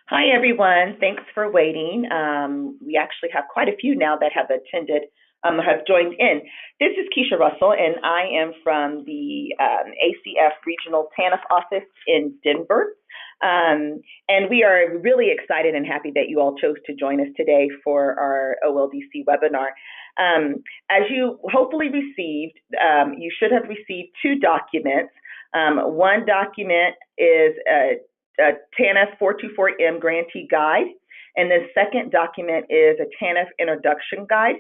Hi, everyone. Thanks for waiting. We actually have quite a few now that have attended, have joined in. This is Keisha Russell, and I am from the ACF Regional TANF office in Denver. And we are really excited and happy that you all chose to join us today for our OLDC webinar. As you hopefully received, you should have received two documents. One document is a TANF 424M Grantee Guide, and the second document is a TANF Introduction Guide.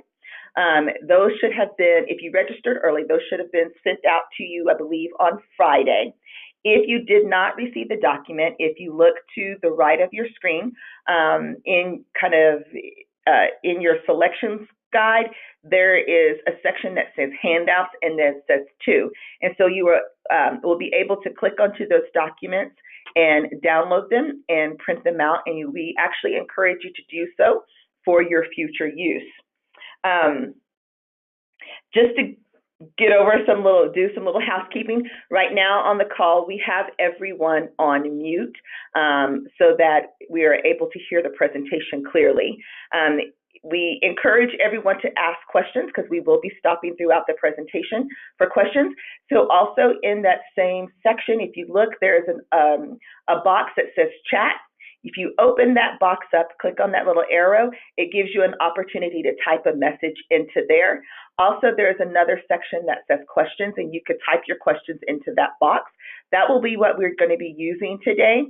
Those should have been, if you registered early, those should have been sent out to you, I believe, on Friday. If you did not receive the document, if you look to the right of your screen, in your selections guide, there is a section that says handouts and then says two. And so you will be able to click onto those documents and download them and print them out. And we actually encourage you to do so for your future use. Just to get over do some little housekeeping. Right now on the call, we have everyone on mute so that we are able to hear the presentation clearly. We encourage everyone to ask questions because we will be stopping throughout the presentation for questions. So also in that same section, if you look, there's a box that says chat. If you open that box up, click on that little arrow, it gives you an opportunity to type a message into there. Also, there's another section that says questions, and you could type your questions into that box. That will be what we're going to be using today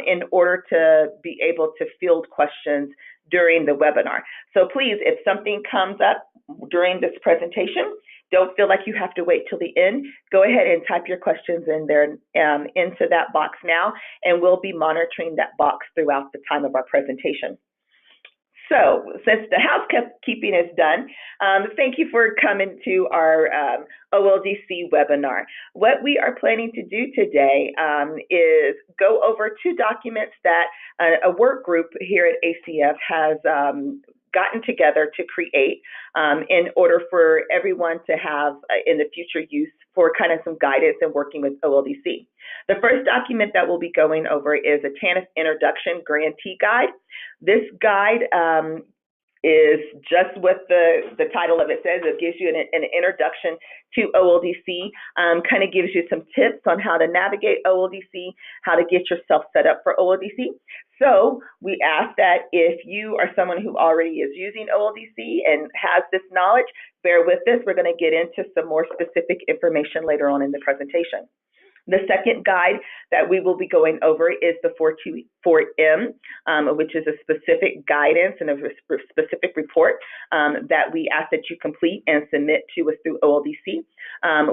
in order to be able to field questions during the webinar. So please, if something comes up during this presentation, don't feel like you have to wait till the end. Go ahead and type your questions in there into that box now, and we'll be monitoring that box throughout the time of our presentation. So since the housekeeping is done, thank you for coming to our OLDC webinar. What we are planning to do today is go over two documents that a work group here at ACF has gotten together to create in order for everyone to have in the future use for kind of some guidance and working with OLDC. The first document that we'll be going over is a TANF Introduction Grantee Guide. This guide is just what the title of it says. It gives you an introduction to OLDC, kind of gives you some tips on how to navigate OLDC, how to get yourself set up for OLDC. So we ask that if you are someone who already is using OLDC and has this knowledge, bear with us. We're going to get into some more specific information later on in the presentation. The second guide that we will be going over is the 424M, which is a specific guidance and a specific report that we ask that you complete and submit to us through OLDC.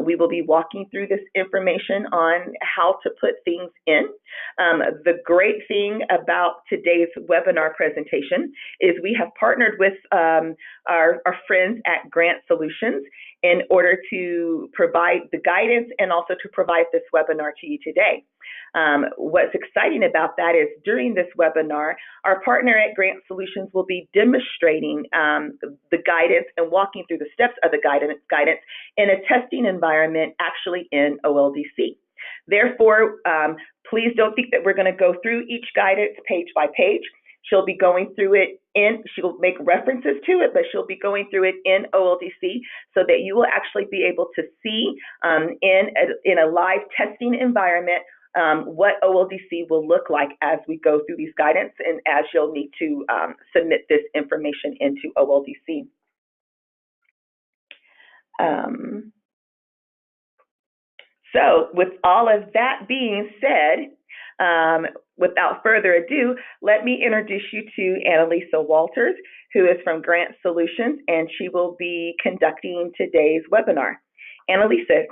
We will be walking through this information on how to put things in. The great thing about today's webinar presentation is we have partnered with our friends at GrantSolutions in order to provide the guidance and also to provide this webinar to you today. What's exciting about that is during this webinar, our partner at GrantSolutions will be demonstrating the guidance and walking through the steps of the guidance in a testing environment actually in OLDC. Therefore, please don't think that we're going to go through each guidance page by page. She'll be going through it she'll make references to it, but she'll be going through it in OLDC so that you will actually be able to see in a live testing environment what OLDC will look like as we go through these guidance and as you'll need to submit this information into OLDC. So with all of that being said, without further ado, let me introduce you to Annalisa Walters, who is from GrantSolutions, and she will be conducting today's webinar. Annalisa.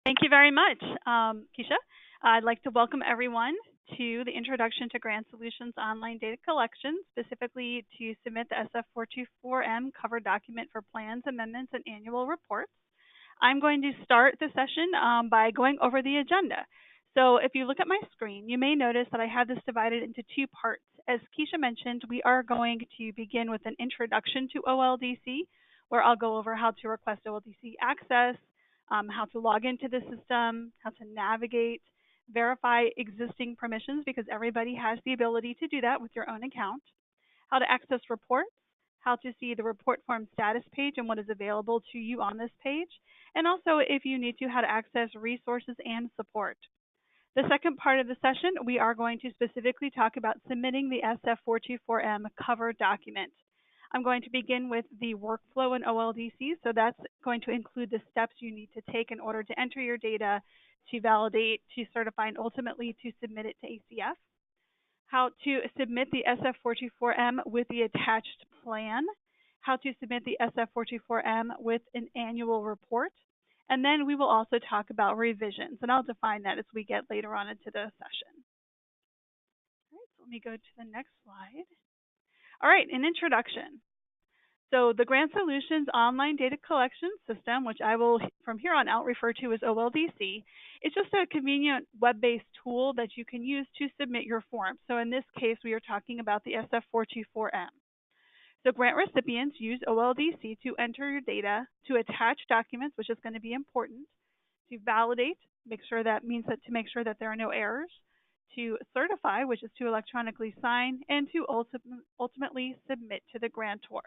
Thank you very much, Keisha. I'd like to welcome everyone to the Introduction to GrantSolutions Online Data Collection, specifically to submit the SF424M cover document for plans, amendments, and annual reports. I'm going to start the session by going over the agenda. So if you look at my screen, you may notice that I have this divided into two parts. As Keisha mentioned, we are going to begin with an introduction to OLDC, where I'll go over how to request OLDC access, how to log into the system, how to navigate verify existing permissions because everybody has the ability to do that with your own account, how to access reports, how to see the report form status page and what is available to you on this page, and also if you need to, how to access resources and support. The second part of the session, we are going to specifically talk about submitting the SF424M cover document. I'm going to begin with the workflow in OLDC, so that's going to include the steps you need to take in order to enter your data, to validate, to certify, and ultimately to submit it to ACF. How to submit the SF424M with the attached plan, how to submit the SF424M with an annual report, and then we will also talk about revisions, and I'll define that as we get later on into the session. All right, so let me go to the next slide. All right, an introduction. So the GrantSolutions Online Data Collection System, which I will from here on out refer to as OLDC, is just a convenient web-based tool that you can use to submit your form. So in this case, we are talking about the SF424M. So grant recipients use OLDC to enter your data, to attach documents, which is going to be important, to validate, make sure that there are no errors, to certify, which is to electronically sign, and to ultimately submit to the grantor.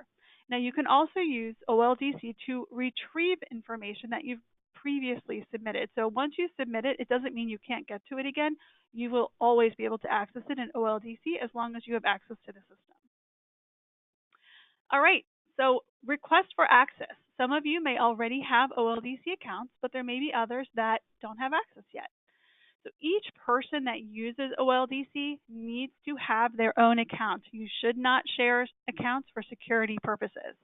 Now you can also use OLDC to retrieve information that you've previously submitted. So once you submit it, it doesn't mean you can't get to it again. You will always be able to access it in OLDC as long as you have access to the system. All right, so request for access. Some of you may already have OLDC accounts, but there may be others that don't have access yet. So each person that uses OLDC needs to have their own account. You should not share accounts for security purposes.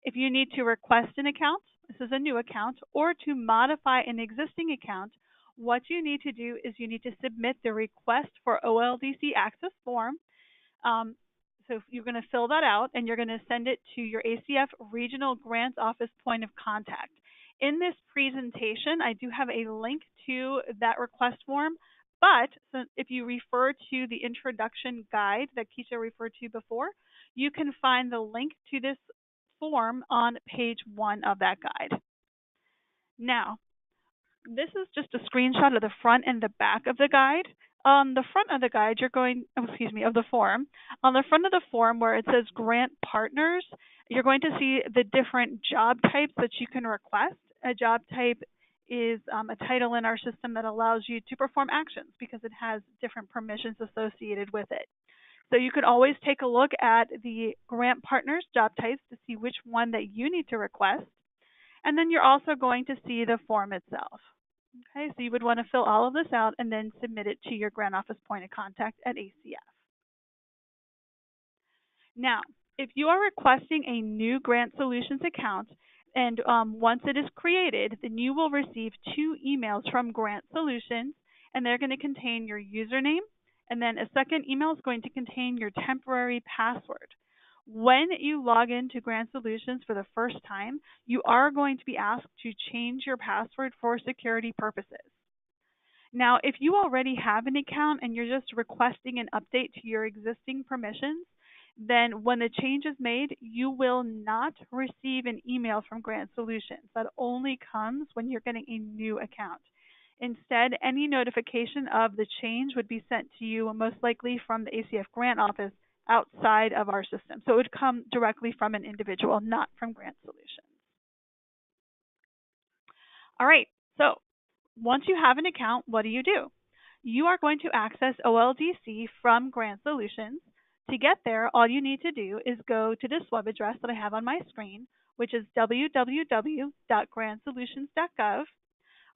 If you need to request an account, this is a new account, or to modify an existing account, what you need to do is you need to submit the request for OLDC access form. So you're going to fill that out and you're going to send it to your ACF Regional Grants Office point of contact. In this presentation, I do have a link to that request form, but if you refer to the introduction guide that Keisha referred to before, you can find the link to this form on page 1 of that guide. Now, this is just a screenshot of the front and the back of the guide. On the front of the guide, of the form. On the front of the form where it says Grant Partners, you're going to see the different job types that you can request. A job type is a title in our system that allows you to perform actions because it has different permissions associated with it. So you can always take a look at the Grant Partners job types to see which one that you need to request. And then you're also going to see the form itself. Okay, so you would want to fill all of this out and then submit it to your grant office point of contact at ACF. Now, if you are requesting a new GrantSolutions account, and once it is created, then you will receive 2 emails from GrantSolutions, and they're going to contain your username, and then a second email is going to contain your temporary password. When you log into GrantSolutions for the first time, you are going to be asked to change your password for security purposes. Now, if you already have an account and you're just requesting an update to your existing permissions, then when the change is made, you will not receive an email from GrantSolutions. That only comes when you're getting a new account. Instead, any notification of the change would be sent to you most likely from the ACF grant office outside of our system. So it would come directly from an individual, not from GrantSolutions. All right, so once you have an account, what do? You are going to access OLDC from GrantSolutions. To get there, all you need to do is go to this web address that I have on my screen, which is www.grantsolutions.gov.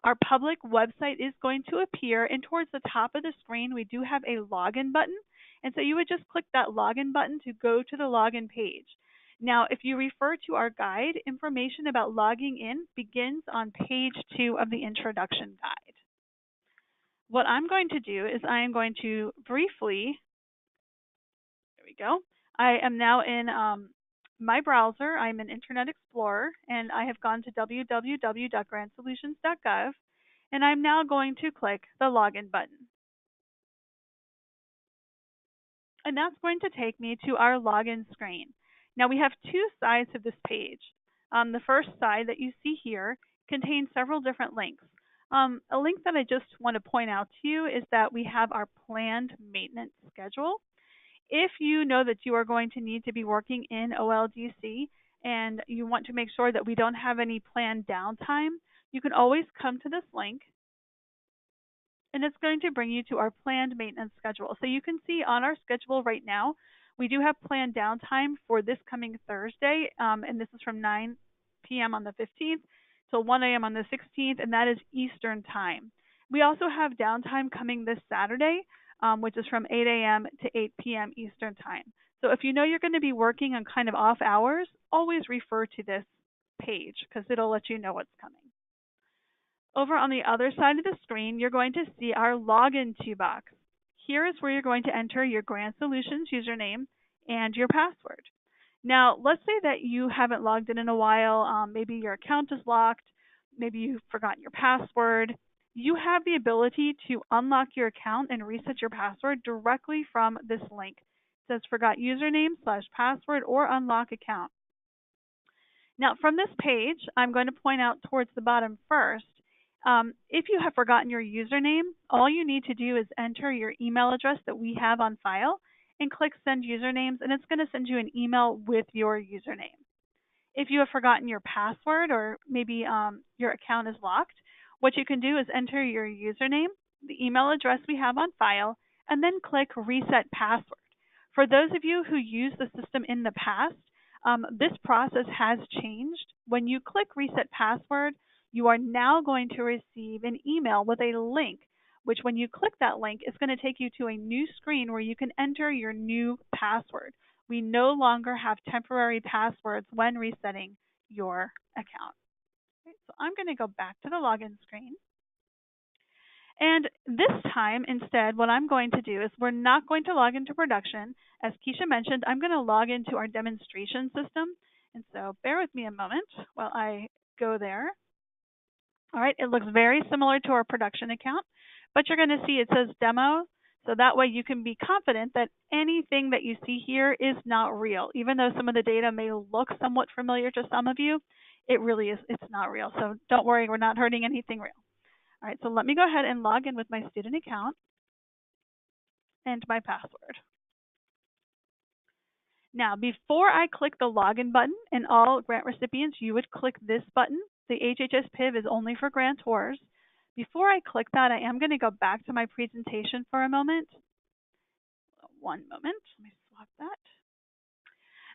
Our public website is going to appear, and towards the top of the screen, we do have a login button. And so you would just click that login button to go to the login page. Now, if you refer to our guide, information about logging in begins on page 2 of the introduction guide. What I'm going to do is I am going to briefly, there we go. I am now in my browser. I'm in Internet Explorer, and I have gone to www.grantsolutions.gov, and I'm now going to click the login button. And that's going to take me to our login screen. Now we have 2 sides of this page. The first side that you see here contains several different links. A link that I just want to point out to you is that we have our planned maintenance schedule. If you know that you are going to need to be working in OLDC and you want to make sure that we don't have any planned downtime, you can always come to this link and it's going to bring you to our planned maintenance schedule. So you can see on our schedule right now, we do have planned downtime for this coming Thursday, and this is from 9 p.m. on the 15th till 1 a.m. on the 16th, and that is Eastern time. We also have downtime coming this Saturday, which is from 8 a.m. to 8 p.m. Eastern time. So if you know you're going to be working on kind of off hours, always refer to this page because it'll let you know what's coming. Over on the other side of the screen, you're going to see our login to box. Here is where you're going to enter your GrantSolutions username and your password. Now, let's say that you haven't logged in a while. Maybe your account is locked. Maybe you've forgotten your password. You have the ability to unlock your account and reset your password directly from this link. It says forgot username/password or unlock account. Now, from this page, I'm going to point out towards the bottom first. If you have forgotten your username, all you need to do is enter your email address that we have on file and click Send Usernames, and it's going to send you an email with your username. If you have forgotten your password or maybe your account is locked, what you can do is enter your username, the email address we have on file, and then click Reset Password. For those of you who used the system in the past, this process has changed. When you click Reset Password, you are now going to receive an email with a link, which when you click that link, is going to take you to a new screen where you can enter your new password. We no longer have temporary passwords when resetting your account. Okay, so I'm going to go back to the login screen. And this time, instead, what I'm going to do is we're not going to log into production. As Keisha mentioned, I'm going to log into our demonstration system. And so bear with me a moment while I go there. All right, it looks very similar to our production account, but you're going to see it says demo. So that way you can be confident that anything that you see here is not real. Even though some of the data may look somewhat familiar to some of you, it really is, it's not real. So don't worry, we're not hurting anything real. All right, so let me go ahead and log in with my student account and my password. Now, before I click the login button, and all grant recipients, you would click this button. The HHS PIV is only for grantors. Before I click that, I am going to go back to my presentation for a moment. One moment, let me swap that.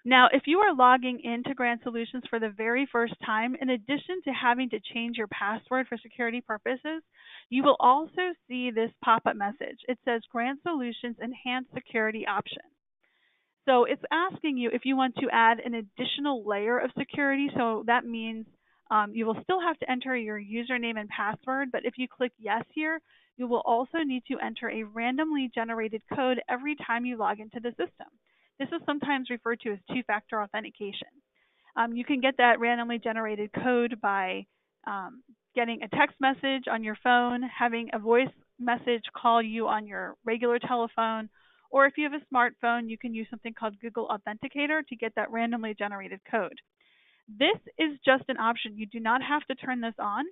Now, if you are logging into GrantSolutions for the very first time, in addition to having to change your password for security purposes, you will also see this pop-up message. It says GrantSolutions Enhanced Security Option. So it's asking you if you want to add an additional layer of security. So that means you will still have to enter your username and password, but if you click yes here, you will also need to enter a randomly generated code every time you log into the system. This is sometimes referred to as two-factor authentication. You can get that randomly generated code by getting a text message on your phone, having a voice message call you on your regular telephone, or if you have a smartphone, you can use something called Google Authenticator to get that randomly generated code. This is just an option. You do not have to turn this on.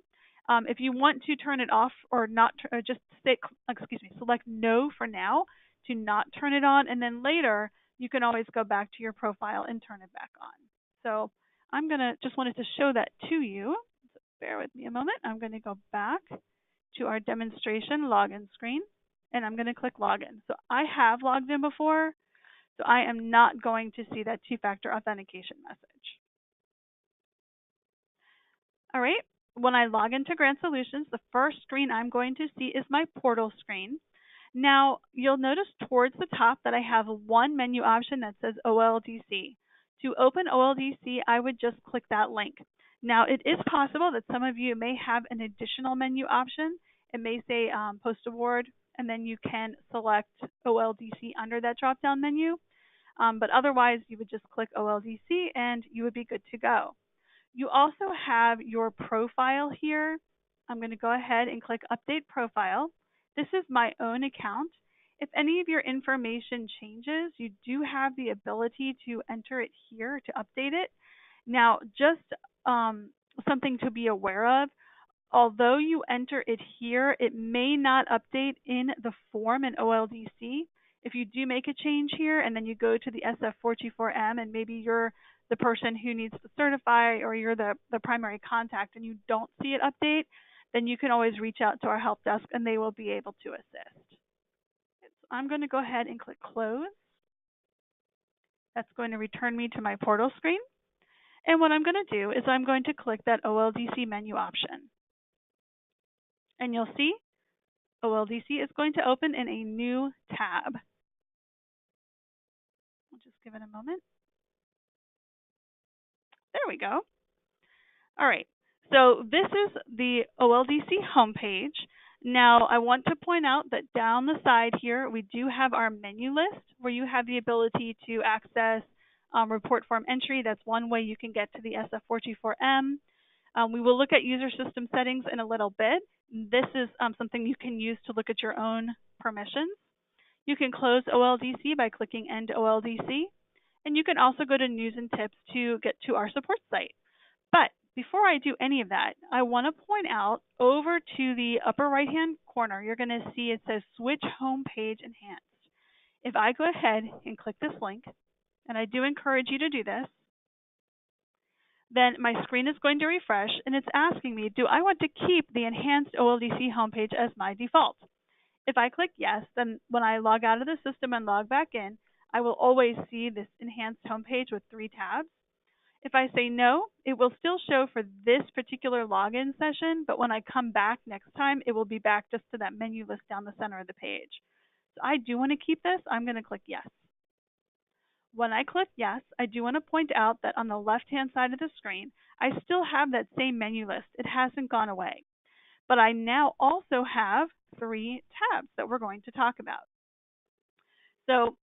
If you want to turn it off or not, just select no for now to not turn it on, and then later you can always go back to your profile and turn it back on. So I'm gonna just wanted to show that to you. So bear with me a moment. I'm going to go back to our demonstration login screen, and I'm going to click login. So I have logged in before, so I am not going to see that two-factor authentication message. All right, when I log into GrantSolutions, the first screen I'm going to see is my portal screen. Now, you'll notice towards the top that I have one menu option that says OLDC. To open OLDC, I would just click that link. Now, it is possible that some of you may have an additional menu option. It may say Post Award, and then you can select OLDC under that drop-down menu. But otherwise, you would just click OLDC and you would be good to go. You also have your profile here. I'm going to go ahead and click Update Profile. This is my own account. If any of your information changes, you do have the ability to enter it here to update it. Now, just something to be aware of, although you enter it here, it may not update in the form in OLDC. If you do make a change here and then you go to the SF424M and maybe you're the person who needs to certify or you're the primary contact and you don't see it update, then you can always reach out to our help desk and they will be able to assist. So I'm going to go ahead and click close. That's going to return me to my portal screen. And what I'm going to do is I'm going to click that OLDC menu option. And you'll see OLDC is going to open in a new tab. We'll just give it a moment. There we go. All right, so this is the OLDC homepage. Now, I want to point out that down the side here, we do have our menu list where you have the ability to access report form entry. That's one way you can get to the SF424M. We will look at user system settings in a little bit. This is something you can use to look at your own permissions. You can close OLDC by clicking End OLDC. And you can also go to News and Tips to get to our support site. But before I do any of that, I want to point out over to the upper right-hand corner, you're going to see it says Switch Homepage Enhanced. If I go ahead and click this link, and I do encourage you to do this, then my screen is going to refresh, and it's asking me, do I want to keep the enhanced OLDC homepage as my default? If I click yes, then when I log out of the system and log back in, I will always see this enhanced homepage with 3 tabs. If I say no, it will still show for this particular login session, but when I come back next time, it will be back just to that menu list down the center of the page. So I do want to keep this. I'm going to click yes. When I click yes, I do want to point out that on the left-hand side of the screen, I still have that same menu list. It hasn't gone away. But I now also have 3 tabs that we're going to talk about. So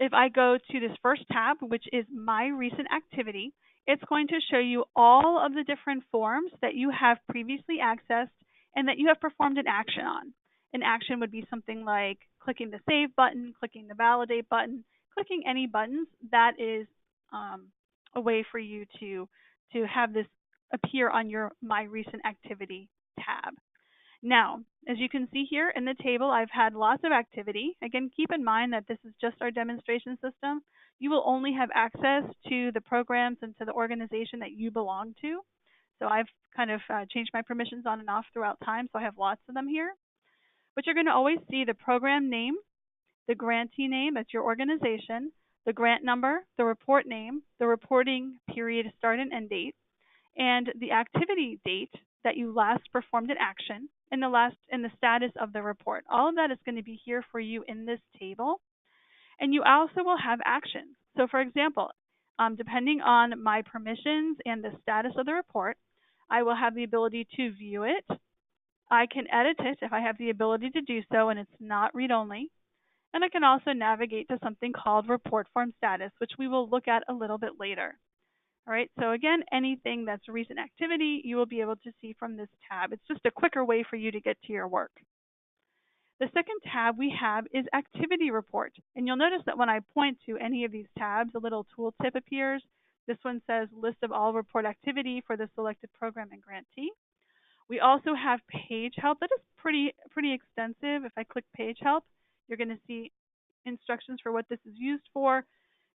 if I go to this first tab, which is My Recent Activity, it's going to show you all of the different forms that you have previously accessed and that you have performed an action on. An action would be something like clicking the Save button, clicking the Validate button, clicking any buttons. That is a way for you to have this appear on your My Recent Activity tab. Now, as you can see here in the table, I've had lots of activity. Again, keep in mind that this is just our demonstration system. You will only have access to the programs and to the organization that you belong to. So I've kind of changed my permissions on and off throughout time, so I have lots of them here. But you're going to always see the program name, the grantee name, that's your organization, the grant number, the report name, the reporting period start and end date, and the activity date that you last performed an action, and the status of the report. All of that is going to be here for you in this table. And you also will have actions. So for example, depending on my permissions and the status of the report, I will have the ability to view it. I can edit it if I have the ability to do so and it's not read-only. And I can also navigate to something called report form status, which we will look at a little bit later. All right, so again, anything that's recent activity, you will be able to see from this tab. It's just a quicker way for you to get to your work. The second tab we have is Activity Report. And you'll notice that when I point to any of these tabs, a little tooltip appears. This one says List of all report activity for the selected program and grantee. We also have Page Help. That is pretty extensive. If I click Page Help, you're going to see instructions for what this is used for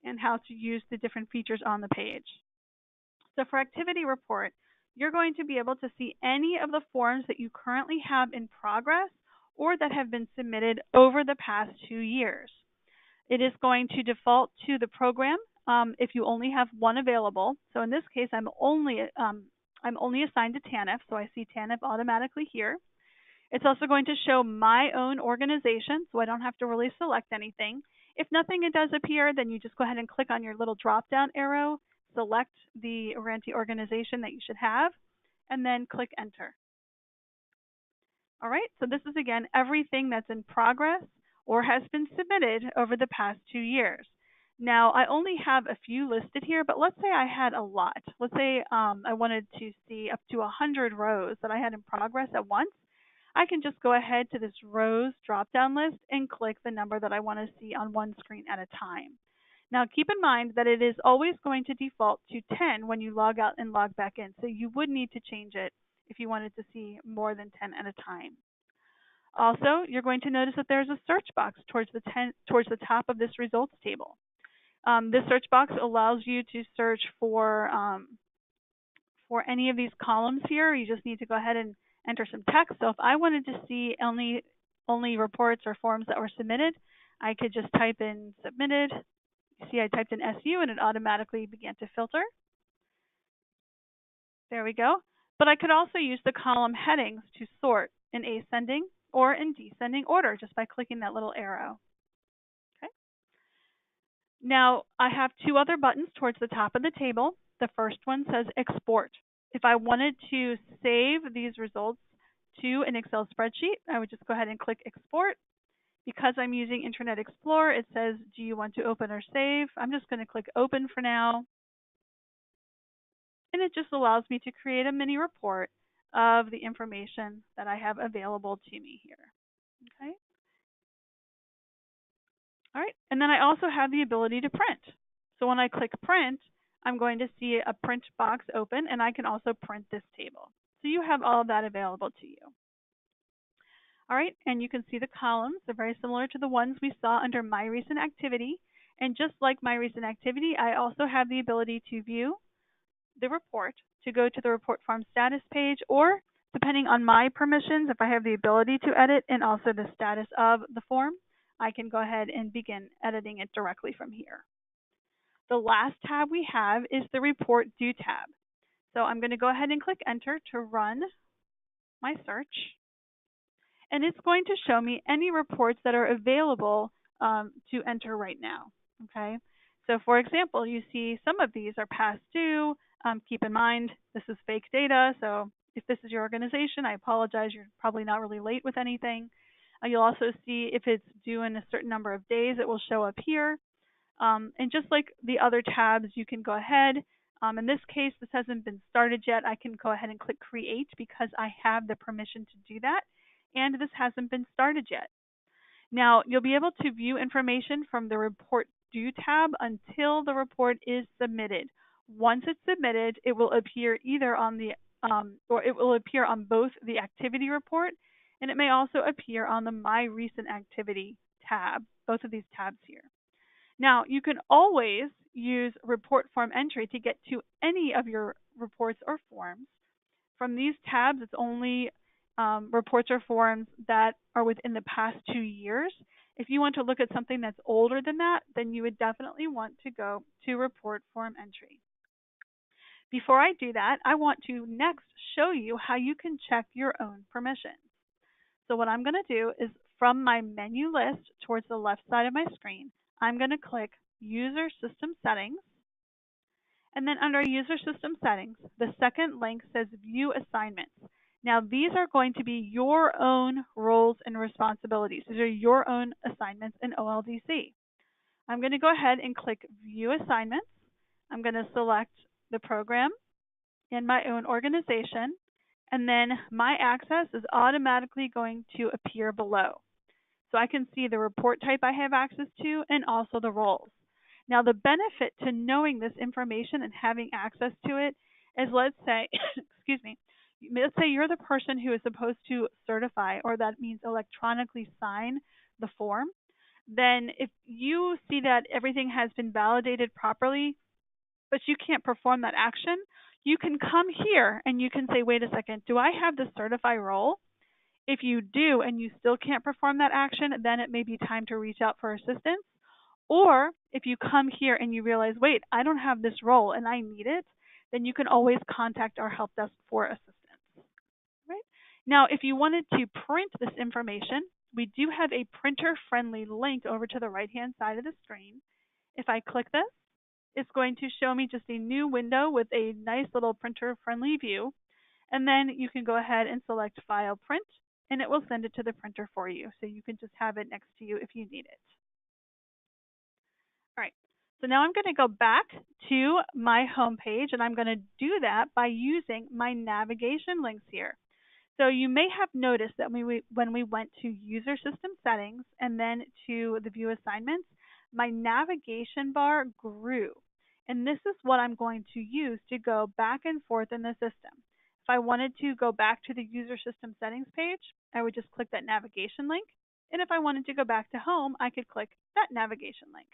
and how to use the different features on the page. So for Activity Report, you're going to be able to see any of the forms that you currently have in progress or that have been submitted over the past 2 years. It is going to default to the program if you only have one available. So in this case, I'm only assigned to TANF, so I see TANF automatically here. It's also going to show my own organization, so I don't have to really select anything. If nothing does appear, then you just go ahead and click on your little drop-down arrow, select the grantee organization that you should have, and then click Enter. All right, so this is, again, everything that's in progress or has been submitted over the past 2 years. Now, I only have a few listed here, but let's say I had a lot. Let's say I wanted to see up to 100 rows that I had in progress at once. I can just go ahead to this rows drop-down list and click the number that I want to see on one screen at a time. Now, keep in mind that it is always going to default to 10 when you log out and log back in, so you would need to change it if you wanted to see more than 10 at a time. Also, you're going to notice that there's a search box towards the top of this results table. This search box allows you to search for any of these columns here. You just need to go ahead and enter some text. So if I wanted to see only reports or forms that were submitted, I could just type in submitted. You see I typed in SU and it automatically began to filter. There we go. But I could also use the column headings to sort in ascending or in descending order just by clicking that little arrow. Okay. Now I have two other buttons towards the top of the table. The first one says export. If I wanted to save these results to an Excel spreadsheet, I would just go ahead and click export. Because I'm using Internet Explorer, it says, do you want to open or save? I'm just going to click open for now. And it just allows me to create a mini report of the information that I have available to me here. Okay. All right. And then I also have the ability to print. So when I click print, I'm going to see a print box open, and I can also print this table. So you have all of that available to you. All right, and you can see the columns. They're very similar to the ones we saw under My Recent Activity. And just like My Recent Activity, I also have the ability to view the report, to go to the report form status page, or depending on my permissions, if I have the ability to edit and also the status of the form, I can go ahead and begin editing it directly from here. The last tab we have is the Report Due tab. So I'm going to go ahead and click Enter to run my search. And it's going to show me any reports that are available to enter right now. Okay. So for example, you see some of these are past due. Keep in mind, this is fake data. So if this is your organization, I apologize. You're probably not really late with anything. You'll also see if it's due in a certain number of days, it will show up here. And just like the other tabs, you can go ahead. In this case, this hasn't been started yet. I can go ahead and click Create because I have the permission to do that. And this hasn't been started yet. Now, you'll be able to view information from the Report Due tab until the report is submitted. Once it's submitted, it will appear either on the or it will appear on both the activity report, and it may also appear on the My Recent Activity tab, both of these tabs here. Now, you can always use report form entry to get to any of your reports or forms. From these tabs, it's only reports or forms that are within the past 2 years. If you want to look at something that's older than that, then you would definitely want to go to report form entry. Before I do that, I want to next show you how you can check your own permissions. So what I'm going to do is from my menu list towards the left side of my screen, I'm going to click User System Settings. And then under User System Settings, the second link says View Assignments. Now, these are going to be your own roles and responsibilities. These are your own assignments in OLDC. I'm going to go ahead and click View Assignments. I'm going to select the program in my own organization, and then my access is automatically going to appear below. So I can see the report type I have access to and also the roles. Now, the benefit to knowing this information and having access to it is, let's say, excuse me, let's say you're the person who is supposed to certify, or that means electronically sign the form. Then if you see that everything has been validated properly, but you can't perform that action, you can come here and you can say, wait a second, do I have the certify role? If you do and you still can't perform that action, then it may be time to reach out for assistance. Or if you come here and you realize, wait, I don't have this role and I need it, then you can always contact our help desk for assistance. Right? Now, if you wanted to print this information, we do have a printer-friendly link over to the right-hand side of the screen. If I click this, it's going to show me just a new window with a nice little printer-friendly view. And then you can go ahead and select File Print, and it will send it to the printer for you. So you can just have it next to you if you need it. All right, so now I'm going to go back to my home page, and I'm going to do that by using my navigation links here. So you may have noticed that when we went to User System Settings and then to the View Assignments, my navigation bar grew. And this is what I'm going to use to go back and forth in the system. If I wanted to go back to the user system settings page, I would just click that navigation link. And if I wanted to go back to home, I could click that navigation link.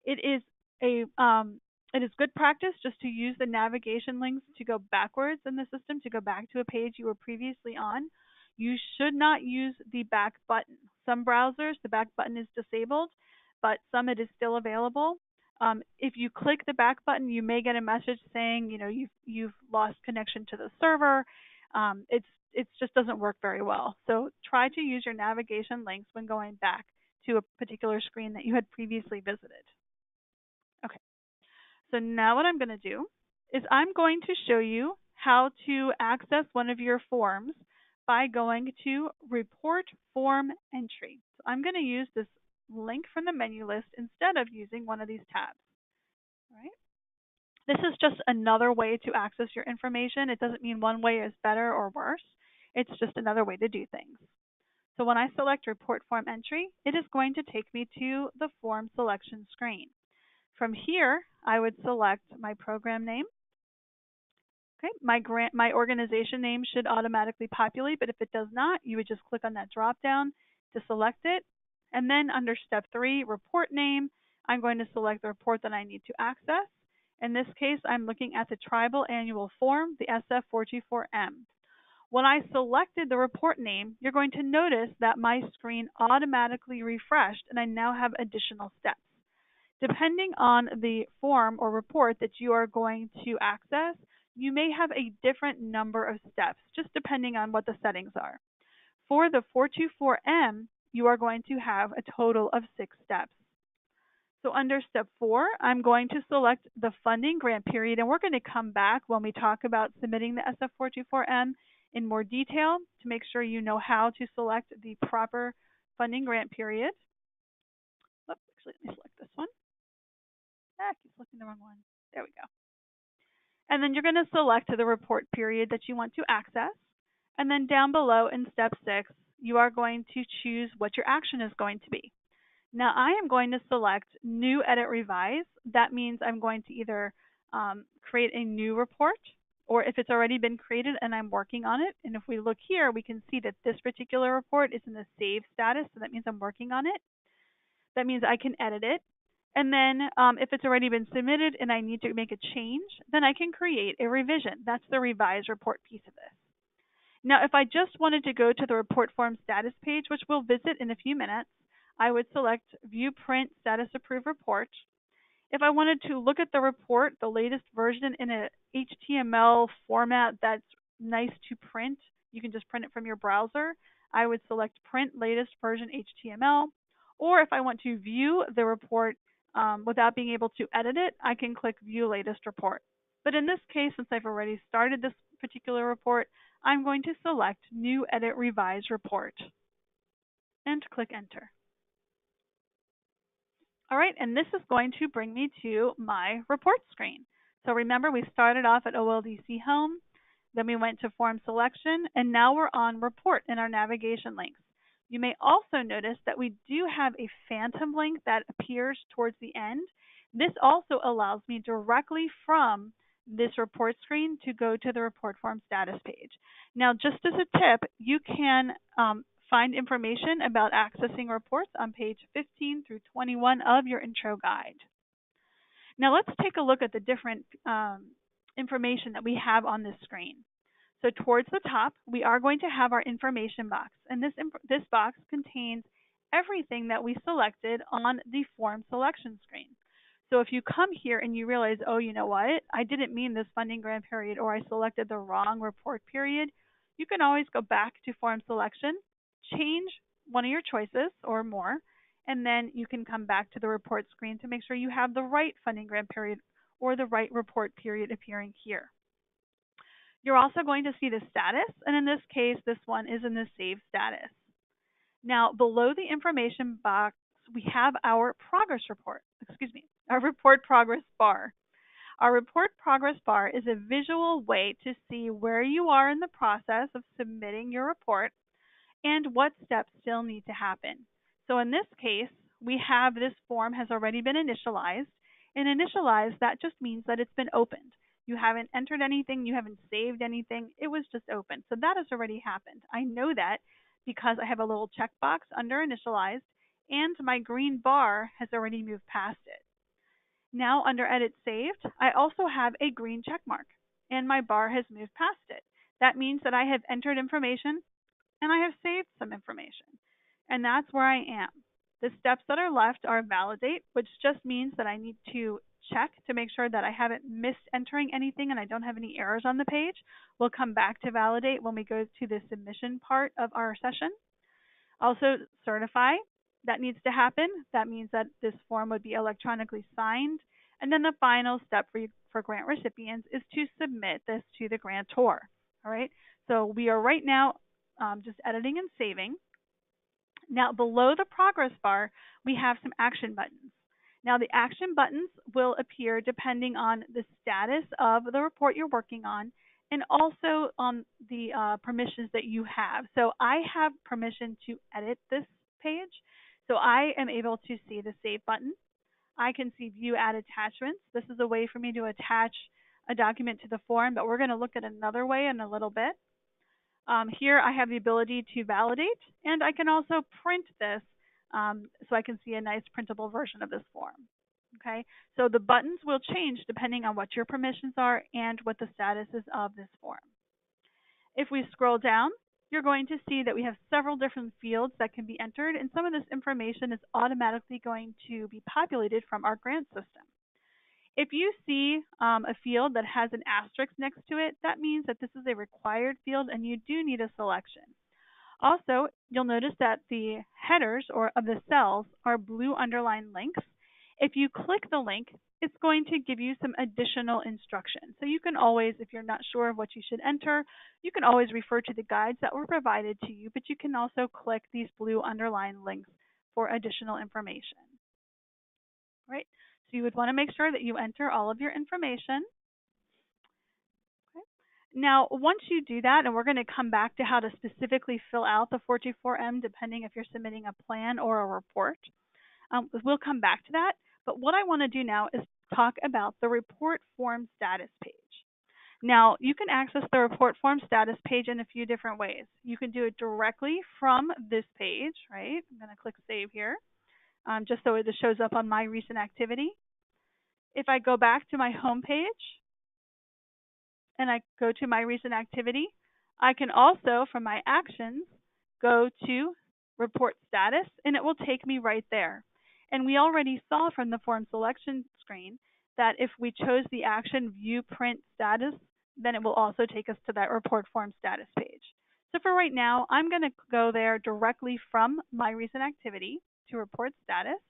It is good practice just to use the navigation links to go backwards in the system, to go back to a page you were previously on. You should not use the back button. Some browsers, the back button is disabled, but some it is still available. If you click the back button, you may get a message saying, you've lost connection to the server. It just doesn't work very well. So try to use your navigation links when going back to a particular screen that you had previously visited. Okay, so now what I'm going to do is I'm going to show you how to access one of your forms by going to Report Form Entry. So I'm going to use this link from the menu list instead of using one of these tabs. All right. This is just another way to access your information. It doesn't mean one way is better or worse. It's just another way to do things. So when I select Report Form Entry, it is going to take me to the form selection screen. From here, I would select my program name. Okay, my organization name should automatically populate, but if it does not, you would just click on that drop down to select it. And then under step 3, report name, I'm going to select the report that I need to access. In this case, I'm looking at the tribal annual form, the SF424M. When I selected the report name, you're going to notice that my screen automatically refreshed and I now have additional steps. Depending on the form or report that you are going to access, you may have a different number of steps, just depending on what the settings are. For the 424M, you are going to have a total of 6 steps. So under step 4, I'm going to select the funding grant period, and we're going to come back when we talk about submitting the SF424M in more detail to make sure you know how to select the proper funding grant period. Oops, actually, let me select this one. I keep selecting the wrong one. There we go. And then you're going to select the report period that you want to access. And then down below in step 6, you are going to choose what your action is going to be. Now I am going to select New Edit Revise. That means I'm going to either create a new report, or if it's already been created and I'm working on it. And if we look here, we can see that this particular report is in the save status, so that means I'm working on it. That means I can edit it. And then if it's already been submitted and I need to make a change, then I can create a revision. That's the revise report piece of this. Now, if I just wanted to go to the report form status page, which we'll visit in a few minutes, I would select View Print Status Approved Report. If I wanted to look at the report, the latest version in a HTML format that's nice to print, you can just print it from your browser. I would select Print Latest Version HTML. Or if I want to view the report without being able to edit it, I can click View Latest Report. But in this case, since I've already started this particular report, I'm going to select New Edit Revise Report and click Enter. All right, and this is going to bring me to my report screen. So remember, we started off at OLDC Home, then we went to Form Selection, and now we're on Report in our navigation links. You may also notice that we do have a phantom link that appears towards the end. This also allows me directly from this report screen to go to the report form status page. Now, just as a tip, you can find information about accessing reports on page 15 through 21 of your intro guide. Now let's take a look at the different information that we have on this screen. So towards the top, we are going to have our information box, and this box contains everything that we selected on the form selection screen. So if you come here and you realize, oh, you know what, I didn't mean this funding grant period, or I selected the wrong report period, you can always go back to form selection, change one of your choices or more, and then you can come back to the report screen to make sure you have the right funding grant period or the right report period appearing here. You're also going to see the status, and in this case, this one is in the save status. Now, below the information box, we have our progress report, our report progress bar. Our report progress bar is a visual way to see where you are in the process of submitting your report and what steps still need to happen. So in this case, we have this form has already been initialized, and initialized, that just means that it's been opened. You haven't entered anything, you haven't saved anything, it was just open. So that has already happened. I know that because I have a little checkbox under initialized and my green bar has already moved past it. Now under edit saved, I also have a green check mark and my bar has moved past it. That means that I have entered information and I have saved some information. And that's where I am. The steps that are left are validate, which just means that I need to check to make sure that I haven't missed entering anything and I don't have any errors on the page. We'll come back to validate when we go to the submission part of our session. Also, certify, that needs to happen. That means that this form would be electronically signed. And then the final step for grant recipients is to submit this to the grantor. All right, so we are right now just editing and saving. Now below the progress bar, we have some action buttons. Now the action buttons will appear depending on the status of the report you're working on and also on the permissions that you have. So I have permission to edit this page. So I am able to see the save button. I can see view add attachments. This is a way for me to attach a document to the form, but we're going to look at another way in a little bit. Here I have the ability to validate, and I can also print this so I can see a nice printable version of this form. Okay, so the buttons will change depending on what your permissions are and what the status is of this form. If we scroll down, you're going to see that we have several different fields that can be entered, and some of this information is automatically going to be populated from our grant system. If you see a field that has an asterisk next to it, that means that this is a required field and you do need a selection. Also, you'll notice that the headers of the cells are blue underlined links. If you click the link, it's going to give you some additional instructions. So you can always, if you're not sure of what you should enter, you can always refer to the guides that were provided to you, but you can also click these blue underlined links for additional information. Right? So you would want to make sure that you enter all of your information. Okay. Now, once you do that, and we're going to come back to how to specifically fill out the 424M depending if you're submitting a plan or a report. We'll come back to that. But what I want to do now is talk about the report form status page. Now, you can access the report form status page in a few different ways. You can do it directly from this page, right? I'm going to click Save here. Just so it shows up on my recent activity. If I go back to my home page and I go to my recent activity, I can also, from my actions, go to report status and it will take me right there. And we already saw from the form selection screen that if we chose the action view print status, then it will also take us to that report form status page. So for right now, I'm going to go there directly from my recent activity to report status,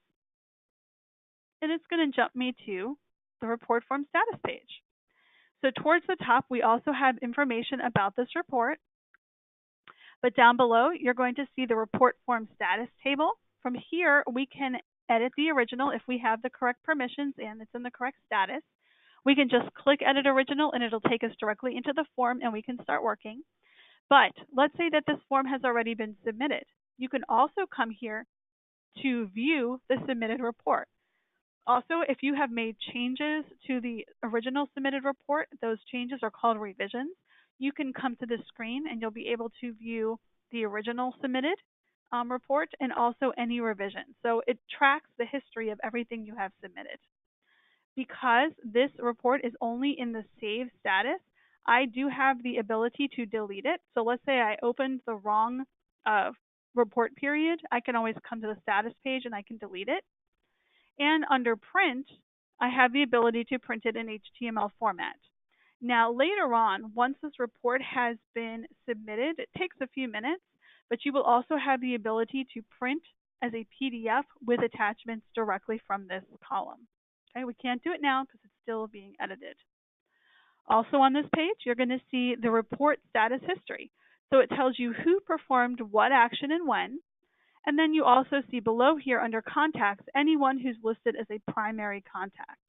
and it's going to jump me to the report form status page. So towards the top, we also have information about this report, but down below, you're going to see the report form status table. From here, we can edit the original if we have the correct permissions and it's in the correct status. We can just click Edit Original, and it'll take us directly into the form, and we can start working. But let's say that this form has already been submitted. You can also come here to view the submitted report. Also, if you have made changes to the original submitted report, those changes are called revisions. You can come to this screen and you'll be able to view the original submitted report and also any revisions. So it tracks the history of everything you have submitted. Because this report is only in the save status, I do have the ability to delete it. So let's say I opened the wrong report period, I can always come to the status page and I can delete it. And under print, I have the ability to print it in HTML format. Now later on, once this report has been submitted, it takes a few minutes, but you will also have the ability to print as a PDF with attachments directly from this column. Okay, we can't do it now because it's still being edited. Also on this page, you're going to see the report status history. So it tells you who performed what action and when. And then you also see below here under contacts, anyone who's listed as a primary contact.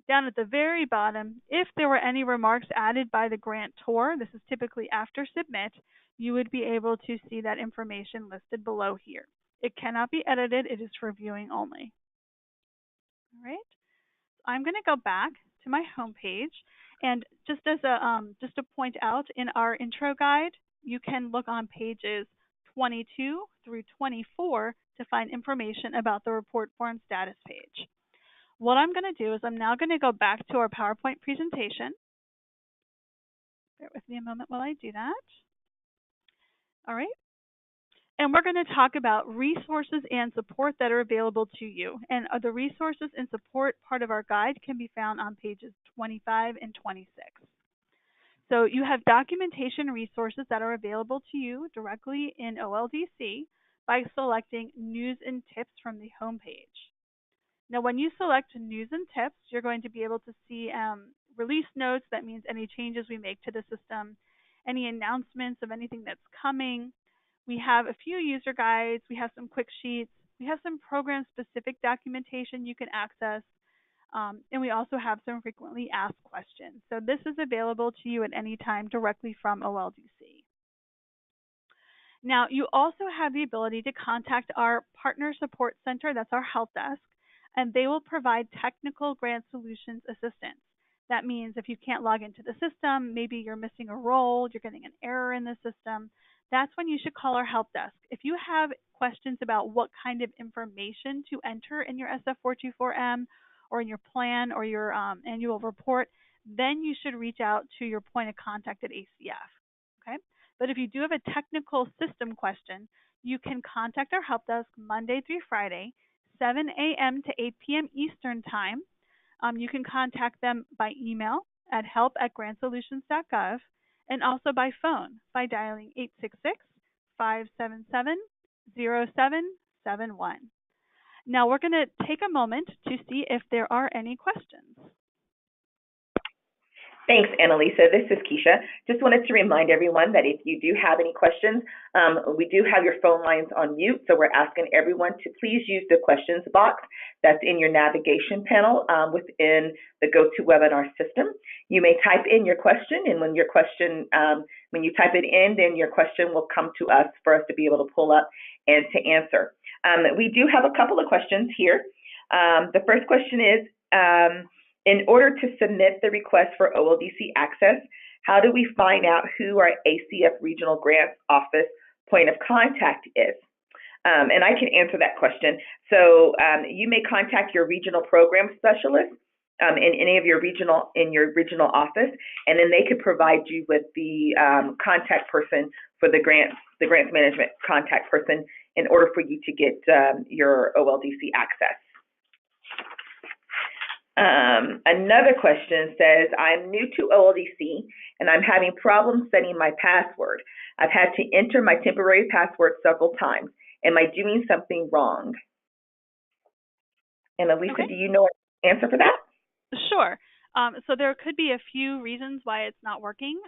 Down at the very bottom, if there were any remarks added by the grantor, this is typically after submit, you would be able to see that information listed below here. It cannot be edited, it is for viewing only. All right, I'm going to go back to my home page, And just as just to point out, in our intro guide, you can look on pages 22 through 24 to find information about the report form status page. What I'm going to do is I'm now going to go back to our PowerPoint presentation. Bear with me a moment while I do that. All right. And we're going to talk about resources and support that are available to you. And the resources and support part of our guide can be found on pages 25 and 26. So you have documentation resources that are available to you directly in OLDC by selecting News and Tips from the homepage. Now, when you select News and Tips, you're going to be able to see release notes. That means any changes we make to the system, any announcements of anything that's coming. We have a few user guides. We have some quick sheets. We have some program-specific documentation you can access. And we also have some frequently asked questions. So this is available to you at any time directly from OLDC. Now, you also have the ability to contact our Partner Support Center, that's our help desk, and they will provide technical GrantSolutions assistance. That means if you can't log into the system, maybe you're missing a role, you're getting an error in the system, that's when you should call our help desk. If you have questions about what kind of information to enter in your SF424M or in your plan or your annual report, then you should reach out to your point of contact at ACF. Okay? But if you do have a technical system question, you can contact our help desk Monday through Friday, 7 a.m. to 8 p.m. Eastern Time. You can contact them by email at help@grantsolutions.gov and also by phone by dialing 866-577-0771. Now we're going to take a moment to see if there are any questions. Thanks, Annalisa. This is Keisha. Just wanted to remind everyone that if you do have any questions, we do have your phone lines on mute, so we're asking everyone to please use the questions box that's in your navigation panel within the GoToWebinar system. You may type in your question, and when you type it in, then your question will come to us for us to be able to pull up and to answer. We do have a couple of questions here. The first question is, in order to submit the request for OLDC access, how do we find out who our ACF Regional Grants Office point of contact is? And I can answer that question. So you may contact your regional program specialist in any of your regional office, and then they could provide you with the contact person for the grants management contact person in order for you to get your OLDC access. Another question says, I'm new to OLDC and I'm having problems setting my password. I've had to enter my temporary password several times. Am I doing something wrong? And Elisa, okay. Do you know an answer for that? Sure. So there could be a few reasons why it's not working.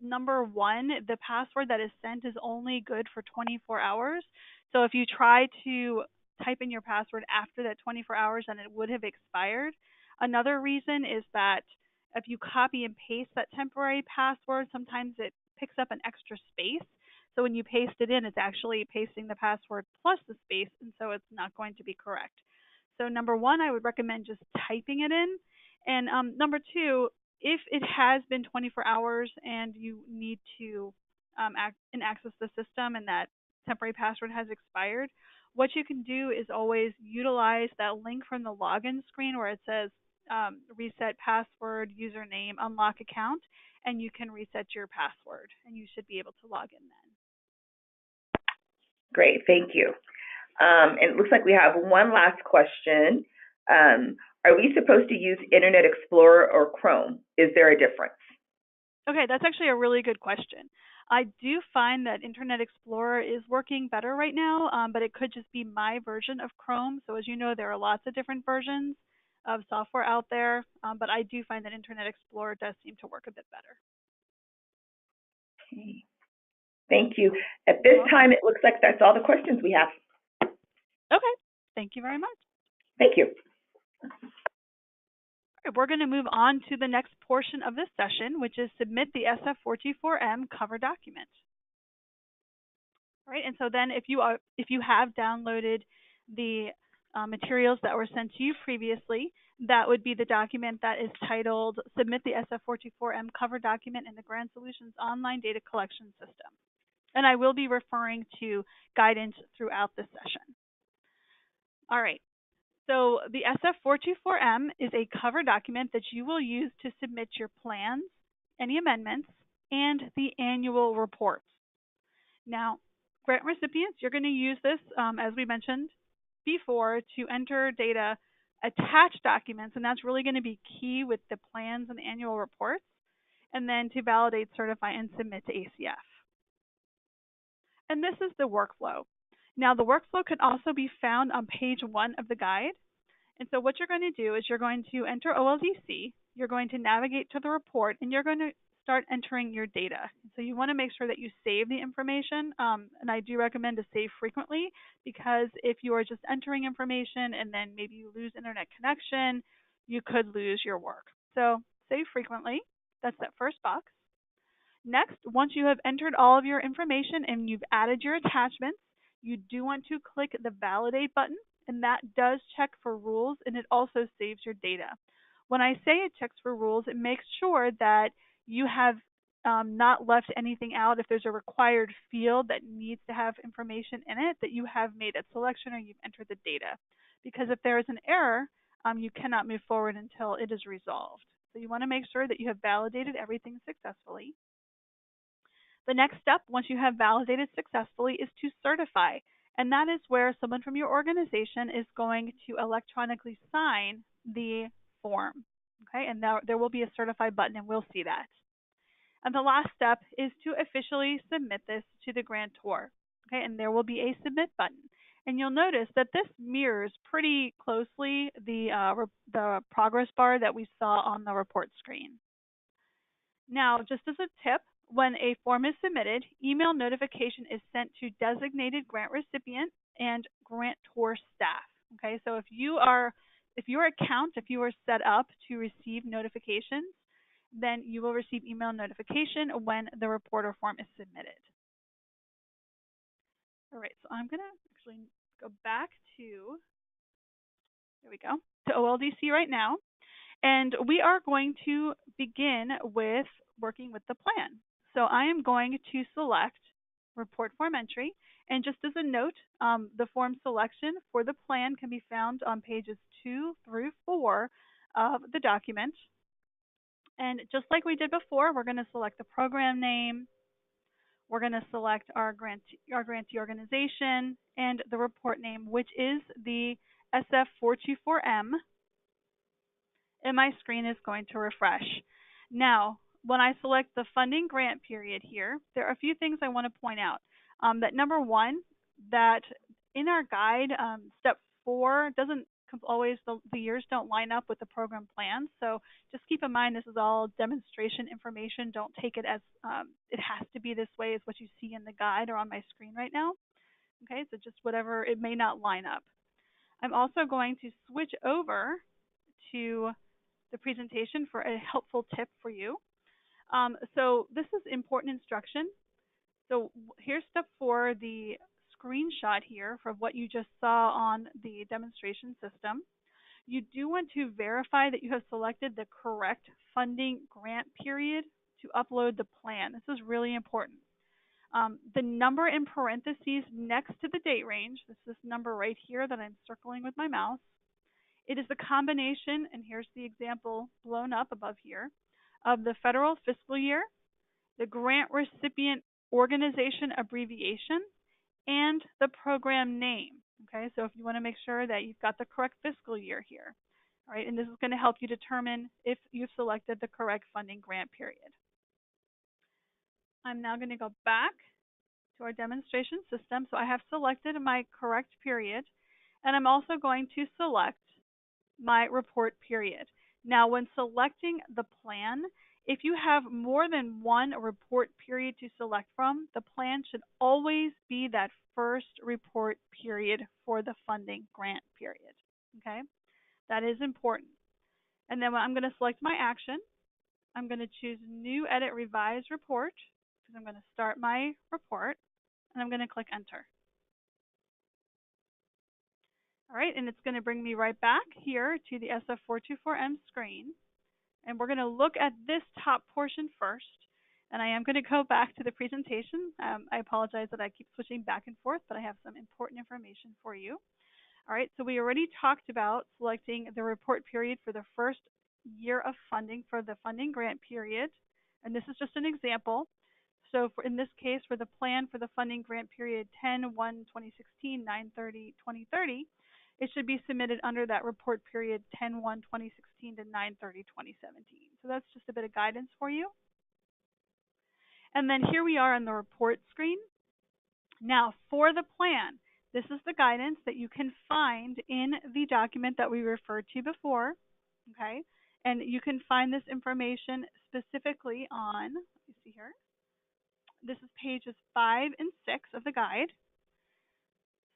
Number one, the password that is sent is only good for 24 hours. So if you try to type in your password after that 24 hours, then it would have expired. Another reason is that if you copy and paste that temporary password, sometimes it picks up an extra space. So when you paste it in, it's actually pasting the password plus the space, and so it's not going to be correct. So number one, I would recommend just typing it in. And number two, if it has been 24 hours and you need to access the system and that temporary password has expired, what you can do is always utilize that link from the login screen where it says reset password, username, unlock account, and you can reset your password, and you should be able to log in then. Great, thank you. And it looks like we have one last question. Are we supposed to use Internet Explorer or Chrome? Is there a difference? Okay, that's actually a really good question. I do find that Internet Explorer is working better right now, but it could just be my version of Chrome. So as you know, there are lots of different versions of software out there, but I do find that Internet Explorer does seem to work a bit better. Okay. Thank you. At this time, it looks like that's all the questions we have. Okay. Thank you very much. Thank you. We're going to move on to the next portion of this session, which is submit the SF424M cover document. All right, and so then if you have downloaded the materials that were sent to you previously. That would be the document that is titled Submit the SF424M Cover Document in the GrantSolutions Online Data Collection System. And I will be referring to guidance throughout this session. All right. So the SF424M is a cover document that you will use to submit your plans, any amendments, and the annual reports. Now, grant recipients, you're going to use this, as we mentioned before, to enter data, attach documents, and that's really going to be key with the plans and annual reports, and then to validate, certify, and submit to ACF. And this is the workflow. Now, the workflow can also be found on page 1 of the guide. And so what you're going to do is you're going to enter OLDC, you're going to navigate to the report, and you're going to start entering your data. So you want to make sure that you save the information, and I do recommend to save frequently, because if you are just entering information and then maybe you lose internet connection, you could lose your work. So save frequently. That's that first box. Next, once you have entered all of your information and you've added your attachments, you do want to click the Validate button, and that does check for rules, and it also saves your data. When I say it checks for rules, it makes sure that you have not left anything out. If there's a required field that needs to have information in it, that you have made a selection or you've entered the data. Because if there is an error, you cannot move forward until it is resolved. So you want to make sure that you have validated everything successfully. The next step, once you have validated successfully, is to certify. And that is where someone from your organization is going to electronically sign the form. Okay, and there will be a certify button, and we'll see that. And the last step is to officially submit this to the grantor. Okay, and there will be a submit button. And you'll notice that this mirrors pretty closely the progress bar that we saw on the report screen. Now, just as a tip, when a form is submitted, email notification is sent to designated grant recipient and grantor staff. Okay, so if your account, if you are set up to receive notifications, then you will receive email notification when the report or form is submitted. All right, so I'm going to actually go back to, there we go, to OLDC right now. And we are going to begin with working with the plan. So I am going to select report form entry. And just as a note, the form selection for the plan can be found on pages 2 through 4 of the document. And just like we did before, we're going to select the program name. We're going to select our grantee organization and the report name, which is the SF424M. And my screen is going to refresh. Now, when I select the funding grant period here, there are a few things I want to point out. That number one, that in our guide, step 4 doesn't always, the years don't line up with the program plan. So just keep in mind this is all demonstration information. Don't take it as it has to be this way, is what you see in the guide or on my screen right now. Okay, so just whatever, it may not line up. I'm also going to switch over to the presentation for a helpful tip for you. So this is important instruction. So here's step 4, the screenshot here for what you just saw on the demonstration system. You do want to verify that you have selected the correct funding grant period to upload the plan. This is really important. The number in parentheses next to the date range, this number right here that I'm circling with my mouse, it is the combination, and here's the example blown up above here, of the federal fiscal year, the grant recipient organization abbreviation, and the program name. Okay, so if you want to make sure that you've got the correct fiscal year here. All right, and this is going to help you determine if you've selected the correct funding grant period. I'm now going to go back to our demonstration system. So I have selected my correct period, and I'm also going to select my report period. Now, when selecting the plan, if you have more than one report period to select from, the plan should always be that first report period for the funding grant period. Okay, that is important. And then when I'm going to select my action, I'm going to choose New Edit Revise Report, because I'm going to start my report, and I'm going to click Enter. All right, and it's going to bring me right back here to the SF424M screen. And we're going to look at this top portion first. And I am going to go back to the presentation. I apologize that I keep switching back and forth, but I have some important information for you. All right, so we already talked about selecting the report period for the first year of funding for the funding grant period. And this is just an example. So in this case, for the plan for the funding grant period 10/1/2016, 9/30/2030, it should be submitted under that report period 10/1/2016 to 9/30/2017. So that's just a bit of guidance for you. And then here we are on the report screen. Now for the plan, this is the guidance that you can find in the document that we referred to before. Okay, and you can find this information specifically on, let me see here, this is pages 5 and 6 of the guide.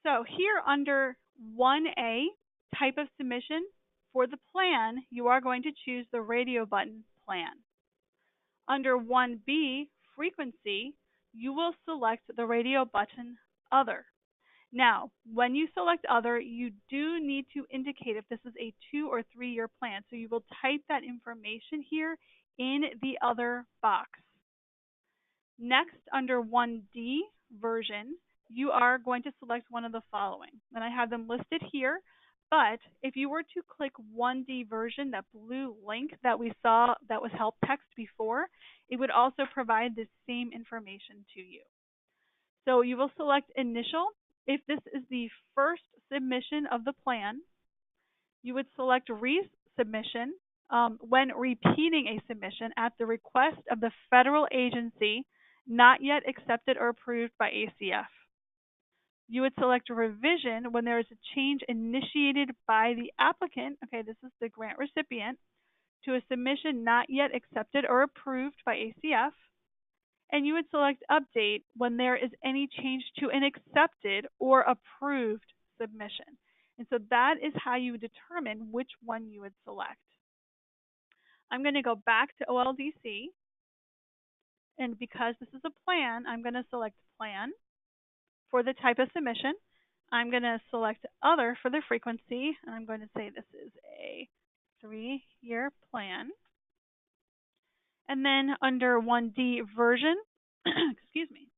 So here under 1A, type of submission, for the plan, you are going to choose the radio button plan. Under 1B, frequency, you will select the radio button other. Now, when you select other, you do need to indicate if this is a 2 or 3 year plan. So you will type that information here in the other box. Next, under 1D version, you are going to select one of the following. And I have them listed here, but if you were to click 1D version, that blue link that we saw that was help text before, it would also provide the same information to you. So you will select initial. If this is the first submission of the plan, you would select resubmission when repeating a submission at the request of the federal agency not yet accepted or approved by ACF. You would select revision when there is a change initiated by the applicant, okay, this is the grant recipient, to a submission not yet accepted or approved by ACF. And you would select update when there is any change to an accepted or approved submission. And so that is how you determine which one you would select. I'm going to go back to OLDC. And because this is a plan, I'm going to select plan for the type of submission. I'm going to select other for the frequency. And I'm going to say this is a 3-year plan. And then under 1D version, excuse me,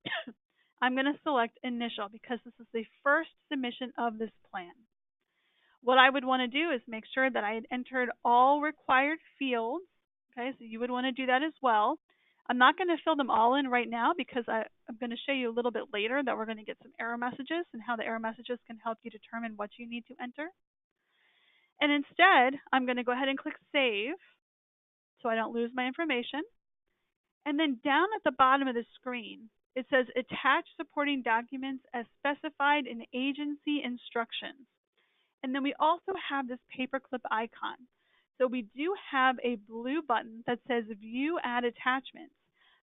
I'm going to select initial because this is the first submission of this plan. What I would want to do is make sure that I had entered all required fields. Okay, so you would want to do that as well. I'm not going to fill them all in right now because I'm going to show you a little bit later that we're going to get some error messages and how the error messages can help you determine what you need to enter. And instead, I'm going to go ahead and click Save so I don't lose my information. And then down at the bottom of the screen, it says Attach supporting documents as specified in agency instructions. And then we also have this paperclip icon. So we do have a blue button that says View Add Attachments.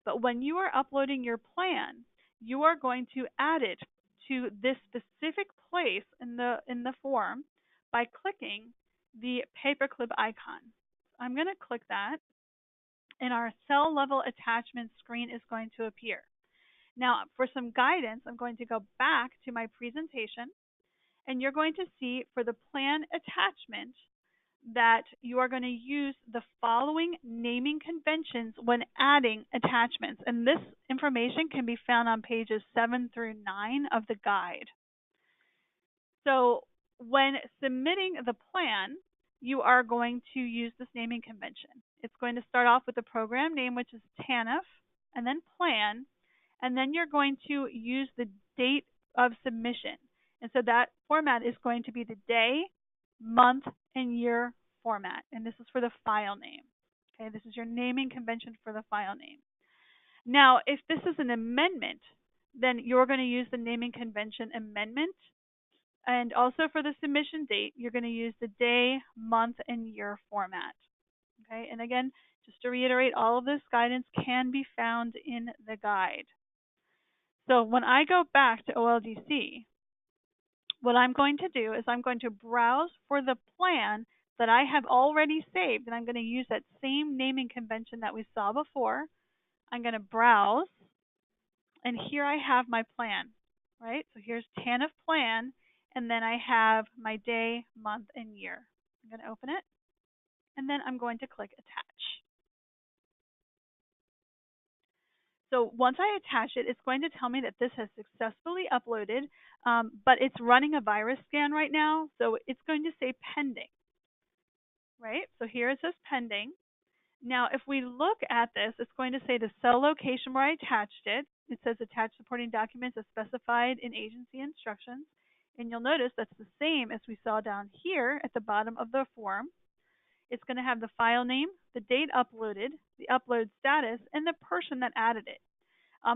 But when you are uploading your plan, you are going to add it to this specific place in the form by clicking the paperclip icon. I'm going to click that, and our cell level attachment screen is going to appear. Now, for some guidance, I'm going to go back to my presentation, and you're going to see for the plan attachment that you are going to use the following naming conventions when adding attachments. And this information can be found on pages 7 through 9 of the guide. So when submitting the plan, you are going to use this naming convention. It's going to start off with the program name, which is TANF, and then plan, and then you're going to use the date of submission. And so that format is going to be the day, month, and year format. And this is for the file name. Okay, this is your naming convention for the file name. Now, if this is an amendment, then you're going to use the naming convention amendment. And also for the submission date, you're going to use the day, month, and year format. Okay, and again, just to reiterate, all of this guidance can be found in the guide. So when I go back to OLDC, what I'm going to do is I'm going to browse for the plan that I have already saved, and I'm going to use that same naming convention that we saw before. I'm going to browse, and here I have my plan, right? So here's TANF plan, and then I have my day, month, and year. I'm going to open it, and then I'm going to click attach. So once I attach it, it's going to tell me that this has successfully uploaded, but it's running a virus scan right now, so it's going to say pending, right? So here it says pending. Now, if we look at this, it's going to say the cell location where I attached it. It says attach supporting documents as specified in agency instructions. And you'll notice that's the same as we saw down here at the bottom of the form. It's going to have the file name, the date uploaded, the upload status, and the person that added it.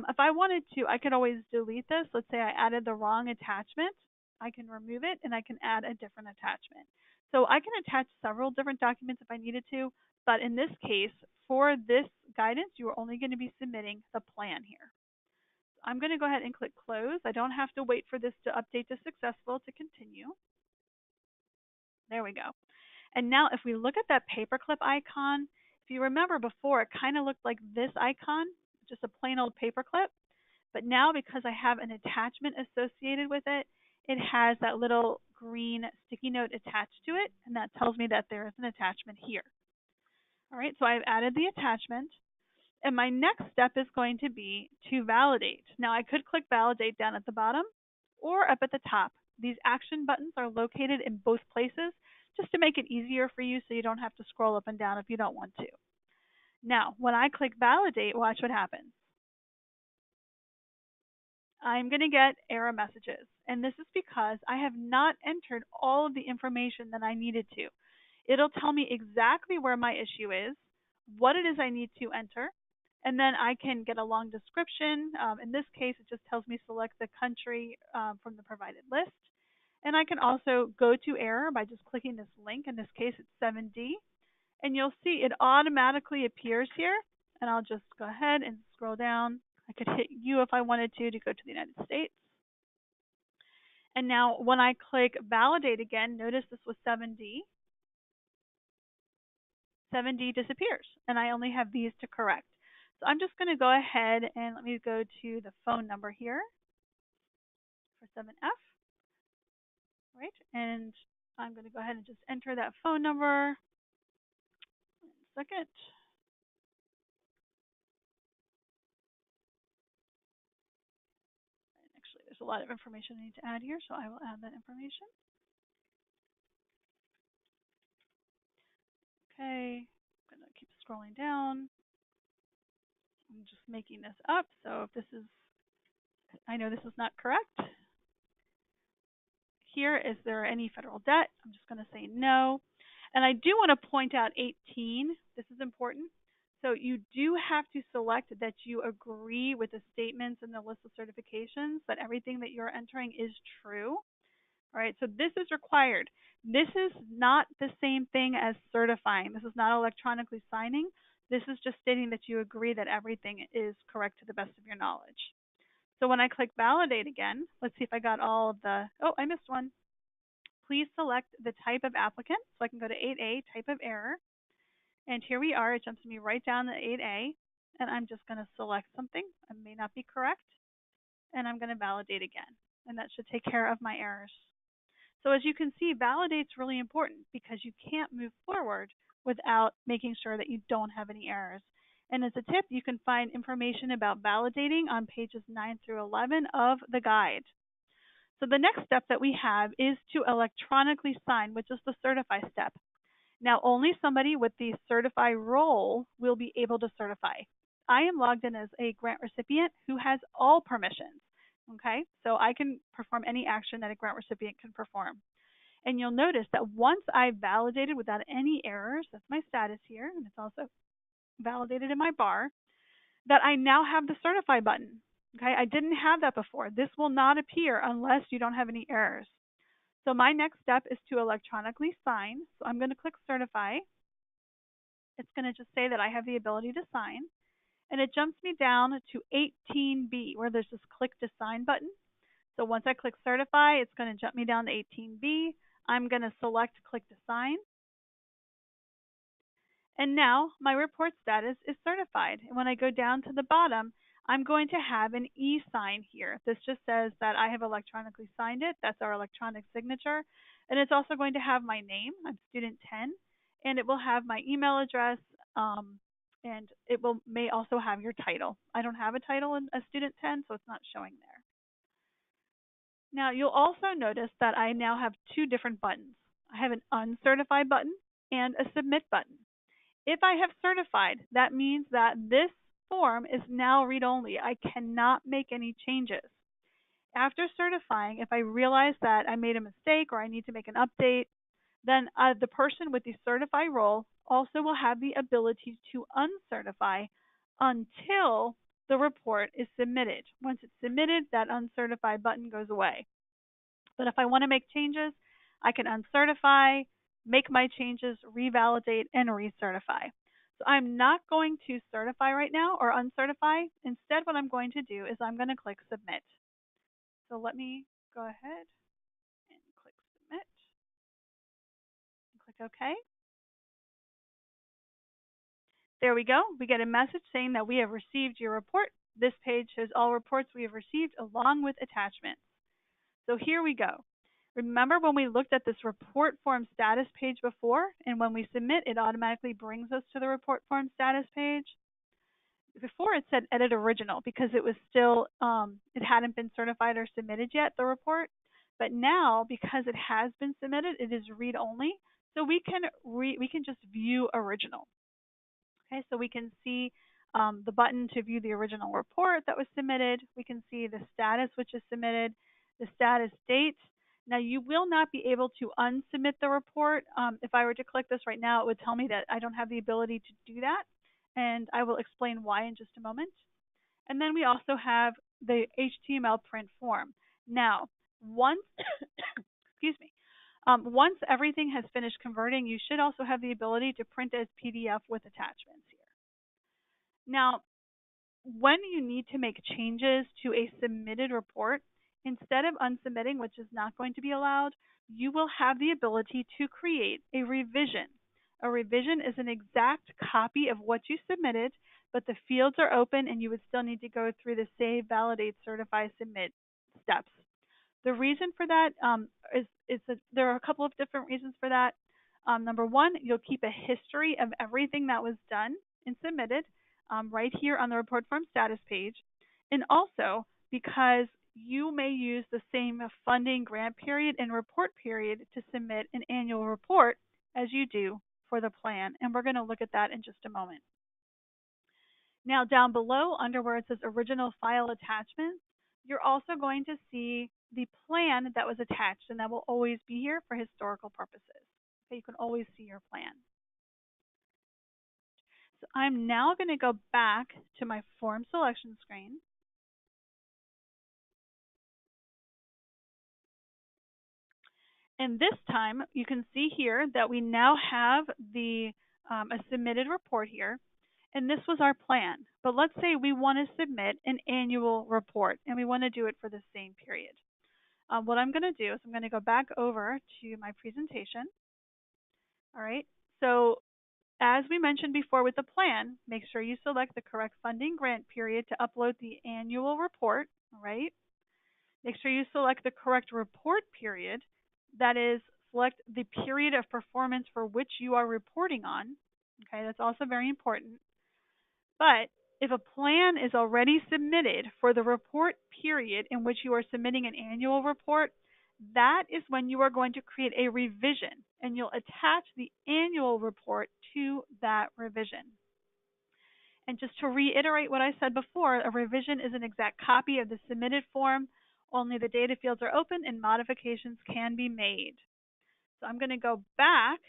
If I wanted to, I could always delete this. Let's say I added the wrong attachment. I can remove it, and I can add a different attachment. So I can attach several different documents if I needed to, but in this case, for this guidance, you are only going to be submitting the plan here. I'm going to go ahead and click close. I don't have to wait for this to update to successful to continue. There we go. And now if we look at that paperclip icon, if you remember before, it kind of looked like this icon, just a plain old paperclip. But now because I have an attachment associated with it, it has that little green sticky note attached to it, and that tells me that there is an attachment here. All right, so I've added the attachment, and my next step is going to be to validate. Now I could click validate down at the bottom or up at the top. These action buttons are located in both places just to make it easier for you so you don't have to scroll up and down if you don't want to. Now, when I click validate, watch what happens. I'm going to get error messages, and this is because I have not entered all of the information that I needed to. It'll tell me exactly where my issue is, what it is I need to enter, and then I can get a long description. In this case, it just tells me select the country from the provided list. And I can also go to error by just clicking this link. In this case, it's 7D. And you'll see it automatically appears here. And I'll just go ahead and scroll down. I could hit U if I wanted to go to the United States. And now when I click validate again, notice this was 7D. 7D disappears, and I only have these to correct. So I'm just going to go ahead and let me go to the phone number here for 7F. Right, and I'm going to go ahead and just enter that phone number. 1 second. Actually, there's a lot of information I need to add here, so I will add that information. Okay, I'm going to keep scrolling down. I'm just making this up, so if this is, I know this is not correct. Here, is there any federal debt? I'm just going to say no. And I do want to point out 18. This is important. So you do have to select that you agree with the statements in the list of certifications, that everything that you're entering is true. All right, so this is required. This is not the same thing as certifying. This is not electronically signing. This is just stating that you agree that everything is correct to the best of your knowledge. So when I click validate again, let's see if I got all of the, oh, I missed one. Please select the type of applicant. So I can go to 8A, type of error. And here we are. It jumps me right down to 8A. And I'm just going to select something. It may not be correct. And I'm going to validate again. And that should take care of my errors. So as you can see, validate's really important because you can't move forward without making sure that you don't have any errors. And as a tip, you can find information about validating on pages 9 through 11 of the guide. So the next step that we have is to electronically sign, which is the certify step. Now, only somebody with the certify role will be able to certify. I am logged in as a grant recipient who has all permissions. Okay, so I can perform any action that a grant recipient can perform. And you'll notice that once I've validated without any errors, that's my status here, and it's also validated in my bar, that I now have the certify button. Okay, I didn't have that before. This will not appear unless you don't have any errors. So my next step is to electronically sign. So I'm going to click certify. It's going to just say that I have the ability to sign. And it jumps me down to 18B, where there's this click to sign button. So once I click certify, it's going to jump me down to 18B. I'm going to select click to sign. And now my report status is certified. And when I go down to the bottom, I'm going to have an e-sign here. This just says that I have electronically signed it. That's our electronic signature. And it's also going to have my name. I'm student 10. And it will have my email address. And it may also have your title. I don't have a title in a student 10, so it's not showing there. Now, you'll also notice that I now have two different buttons. I have an uncertified button and a submit button. If I have certified, that means that this form is now read-only. I cannot make any changes. After certifying, if I realize that I made a mistake or I need to make an update, then the person with the certify role also will have the ability to uncertify until the report is submitted. Once it's submitted, that uncertified button goes away. But if I want to make changes, I can uncertify, make my changes, revalidate, and recertify. So I'm not going to certify right now or uncertify. Instead, what I'm going to do is I'm going to click Submit. So let me go ahead and click Submit. Click OK. There we go. We get a message saying that we have received your report. This page shows all reports we have received along with attachments. So here we go. Remember when we looked at this report form status page before, and when we submit, it automatically brings us to the report form status page? Before it said edit original because it was still, it hadn't been certified or submitted yet, the report. But now, because it has been submitted, it is read only. So we can just view original. Okay, so we can see the button to view the original report that was submitted. We can see the status which is submitted, the status date. Now you will not be able to unsubmit the report. If I were to click this right now, it would tell me that I don't have the ability to do that, and I will explain why in just a moment. And then we also have the HTML print form. Now, once, excuse me, once everything has finished converting, you should also have the ability to print as PDF with attachments here. Now, when you need to make changes to a submitted report, instead of unsubmitting, which is not going to be allowed, you will have the ability to create a revision. A revision is an exact copy of what you submitted, but the fields are open and you would still need to go through the save, validate, certify, submit steps. The reason for that is that there are a couple of different reasons for that. Number one, you'll keep a history of everything that was done and submitted right here on the report form status page. And also because you may use the same funding grant period and report period to submit an annual report as you do for the plan. And we're going to look at that in just a moment. Now down below, under where it says original file attachments, you're also going to see the plan that was attached, and that will always be here for historical purposes. So you can always see your plan. So I'm now going to go back to my form selection screen. And this time, you can see here that we now have a submitted report here. And this was our plan. But let's say we want to submit an annual report, and we want to do it for the same period. What I'm going to do is I'm going to go back over to my presentation. All right. So as we mentioned before with the plan, make sure you select the correct funding grant period to upload the annual report. All right. Make sure you select the correct report period. That is, select the period of performance for which you are reporting on. Okay, that's also very important. But if a plan is already submitted for the report period in which you are submitting an annual report, that is when you are going to create a revision, and you'll attach the annual report to that revision. And just to reiterate what I said before, a revision is an exact copy of the submitted form. Only the data fields are open and modifications can be made. So I'm going to go back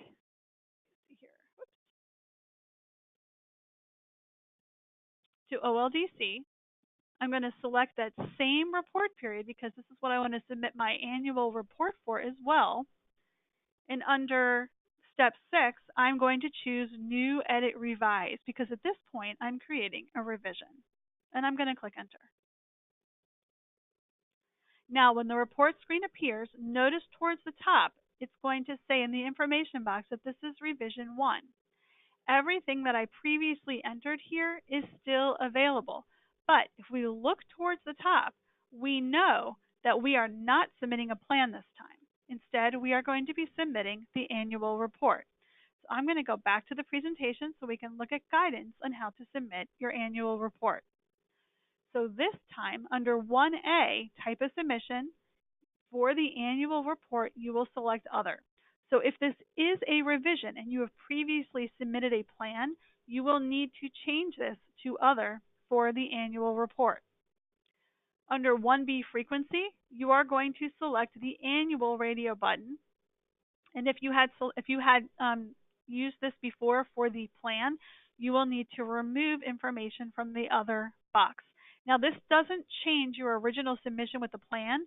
to OLDC. I'm going to select that same report period because this is what I want to submit my annual report for as well. And under step 6, I'm going to choose New, Edit, Revise because at this point I'm creating a revision. And I'm going to click Enter. Now when the report screen appears, notice towards the top it's going to say in the information box that this is revision 1. Everything that I previously entered here is still available, But if we look towards the top, we know that we are not submitting a plan this time. Instead, we are going to be submitting the annual report. So I'm going to go back to the presentation so we can look at guidance on how to submit your annual report. So this time, under 1A, type of submission, for the annual report, you will select Other. So if this is a revision and you have previously submitted a plan, you will need to change this to Other for the annual report. Under 1B frequency, you are going to select the annual radio button. And if you had used this before for the plan, you will need to remove information from the Other box. Now, this doesn't change your original submission with the plan.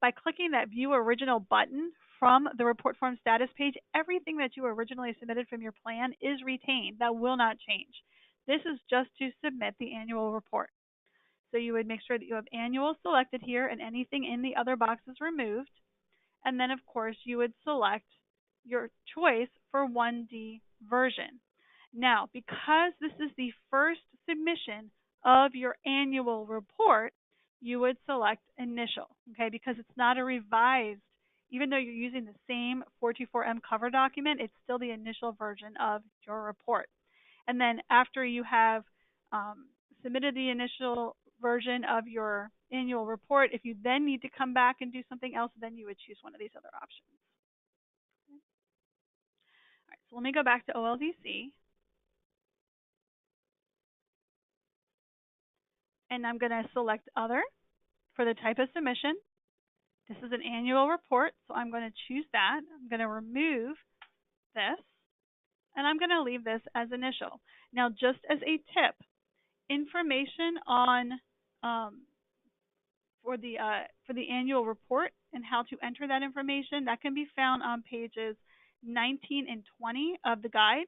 By clicking that View Original button from the report form status page, everything that you originally submitted from your plan is retained. That will not change. This is just to submit the annual report. So you would make sure that you have annual selected here and anything in the other box is removed. And then, of course, you would select your choice for 1D version. Now, because this is the first submission of your annual report, you would select Initial, okay, because it's not a revised. Even though you're using the same 424M cover document, it's still the initial version of your report. And then after you have submitted the initial version of your annual report, if you then need to come back and do something else, then you would choose one of these other options. All right, so let me go back to OLDC. And I'm going to select Other for the type of submission. This is an annual report, so I'm going to choose that. I'm going to remove this, and I'm going to leave this as Initial. Now, just as a tip, information on for the annual report and how to enter that information, that can be found on pages 19 and 20 of the guide.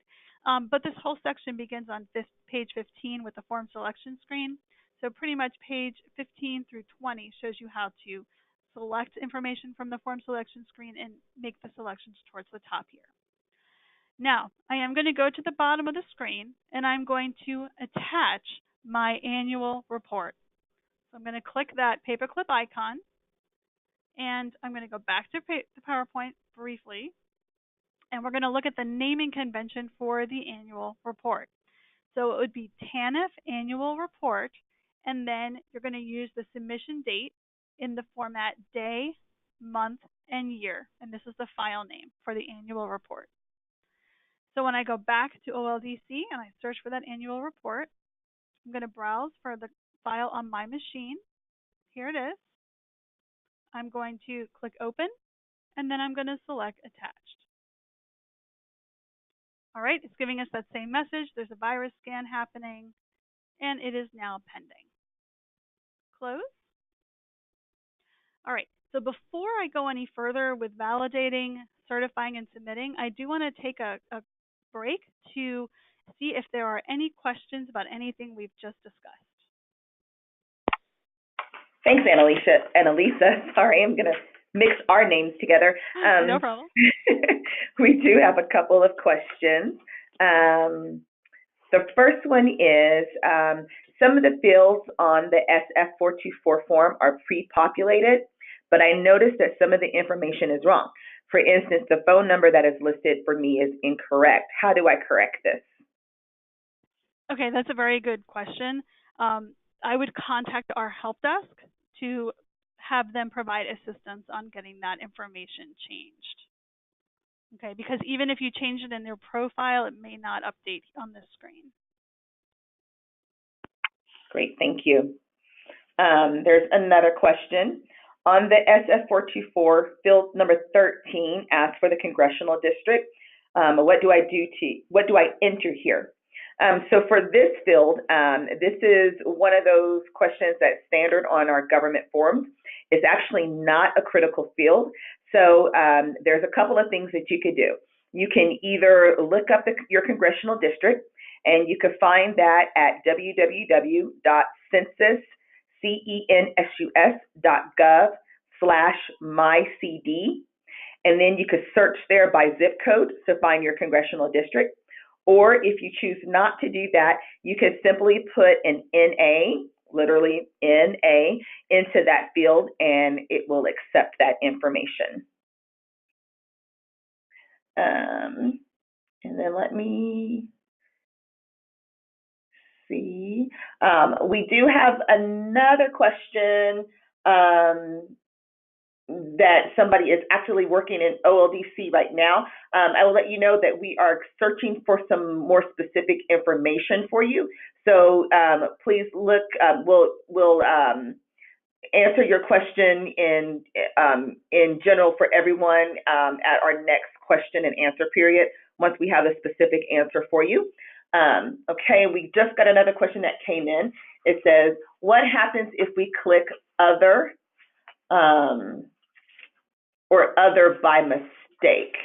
But this whole section begins on page 15 with the form selection screen. So pretty much page 15 through 20 shows you how to select information from the form selection screen and make the selections towards the top here. Now, I am going to go to the bottom of the screen and I'm going to attach my annual report. So I'm going to click that paperclip icon and I'm going to go back to PowerPoint briefly, and we're going to look at the naming convention for the annual report. So it would be TANF annual report, and then you're going to use the submission date in the format day, month, and year, and this is the file name for the annual report. So when I go back to OLDC and I search for that annual report, I'm going to browse for the file on my machine. Here it is. I'm going to click Open, and then I'm going to select Attached. All right, it's giving us that same message. There's a virus scan happening, and it is now pending. Close. All right, so before I go any further with validating, certifying, and submitting, I do want to take a break to see if there are any questions about anything we've just discussed. Thanks, Annalisa. Sorry, I'm going to mix our names together. No problem. We do have a couple of questions. The first one is, some of the fields on the SF424 form are pre-populated, but I noticed that some of the information is wrong. For instance, the phone number that is listed for me is incorrect. How do I correct this? Okay, that's a very good question. I would contact our help desk to have them provide assistance on getting that information changed. Okay, because even if you change it in their profile, it may not update on this screen. Great, thank you. There's another question. On the SF424, field number 13 asks for the congressional district. What do I enter here? So for this field, this is one of those questions that's standard on our government forms. It's actually not a critical field. So there's a couple of things that you could do. You can either look up your congressional district, and you can find that at www.census.gov/mycd. And then you could search there by zip code to find your congressional district. Or if you choose not to do that, you could simply put an NA literally NA, into that field, and it will accept that information. And then let me see. We do have another question that somebody is actually working in OLDC right now. I will let you know that we are searching for some more specific information for you. So please look, we'll answer your question in general for everyone at our next question and answer period once we have a specific answer for you. Okay, we just got another question that came in. It says, what happens if we click other or other by mistake?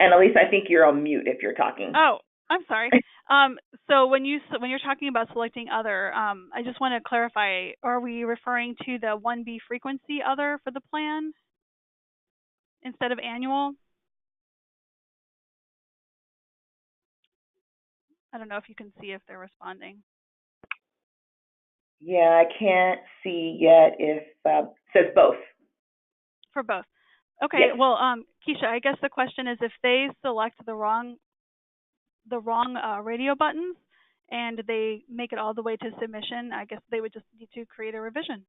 And Elise, I think you're on mute if you're talking. Oh, I'm sorry. So when you're talking about selecting other, I just want to clarify, are we referring to the 1B frequency other for the plan instead of annual? I don't know if you can see if they're responding. Yeah, I can't see yet if it says both. For both. Okay. Yes. Well, Keisha, I guess the question is if they select the wrong radio buttons and they make it all the way to submission, I guess they would just need to create a revision.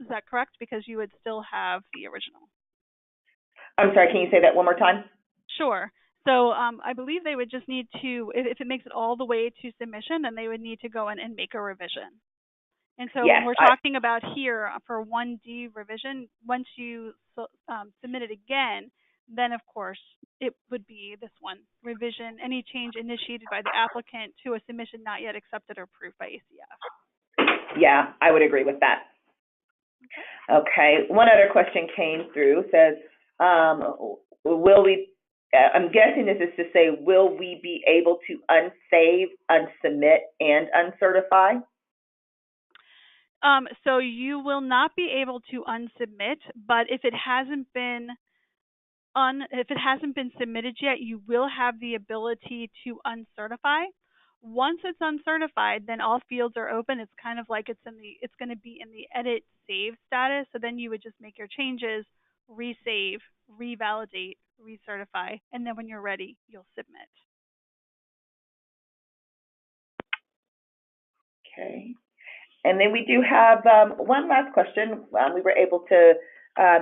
Is that correct? Because you would still have the original. I'm sorry, can you say that one more time? Sure. So I believe they would just need to, if it makes it all the way to submission, then they would need to go in and make a revision. And so yes, when we're talking about here for 1D revision, once you submit it again, then of course it would be this one, revision, any change initiated by the applicant to a submission not yet accepted or approved by ACF. Yeah, I would agree with that. Okay, one other question came through, says, will we, I'm guessing this is to say, will we be able to unsave, unsubmit, and uncertify? So you will not be able to unsubmit, but if it hasn't been submitted yet, you will have the ability to uncertify. Once it's uncertified, then all fields are open. It's kind of like it's going to be in the edit save status. So then you would just make your changes, resave, revalidate, recertify, and then when you're ready, you'll submit. Okay. And then we do have one last question we were able to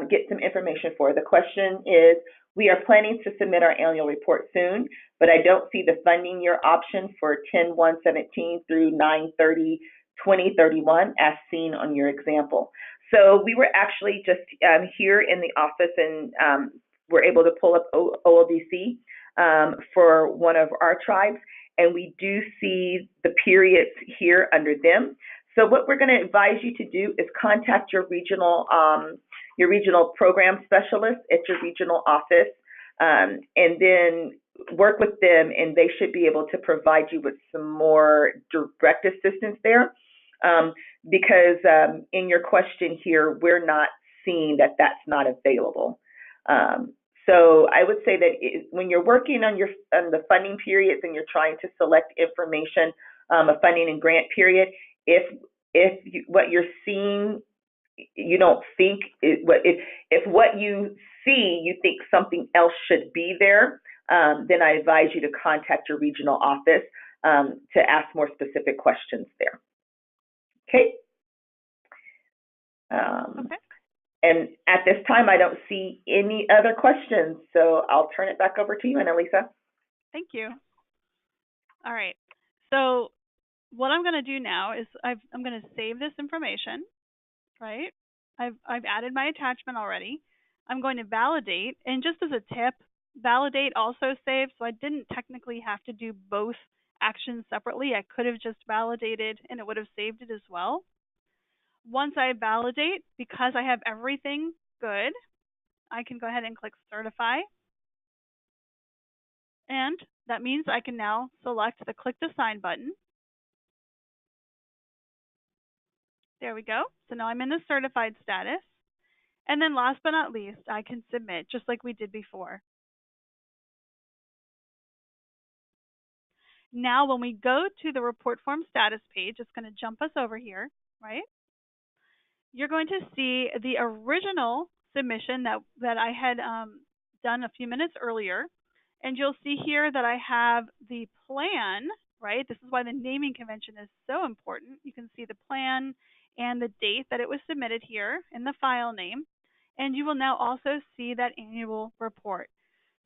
get some information for. The question is, we are planning to submit our annual report soon, but I don't see the funding year option for 10/1/17 through 9/30/2031 as seen on your example. So we were actually just here in the office and were able to pull up OLDC for one of our tribes, and we do see the periods here under them. So what we're going to advise you to do is contact your regional program specialist at your regional office, and then work with them, and they should be able to provide you with some more direct assistance there. Because in your question here, we're not seeing that that's not available. So I would say that when you're working on the funding periods and you're trying to select information, a funding and grant period, if what you're seeing you don't think if what you see you think something else should be there, then I advise you to contact your regional office to ask more specific questions there. Okay. Okay. And at this time, I don't see any other questions, so I'll turn it back over to you, Annalisa. Thank you. All right. So what I'm going to do now is I'm going to save this information, right? I've added my attachment already. I'm going to validate, and just as a tip, validate also saves, so I didn't technically have to do both actions separately. I could have just validated and it would have saved it as well. Once I validate, because I have everything good, I can go ahead and click certify. And that means I can now select the click to sign button. There we go. So now I'm in the certified status. And then last but not least, I can submit just like we did before. Now, when we go to the report form status page, it's going to jump us over here, right? You're going to see the original submission that I had done a few minutes earlier. And you'll see here that I have the plan, right? This is why the naming convention is so important. You can see the plan and the date that it was submitted here in the file name. And you will now also see that annual report.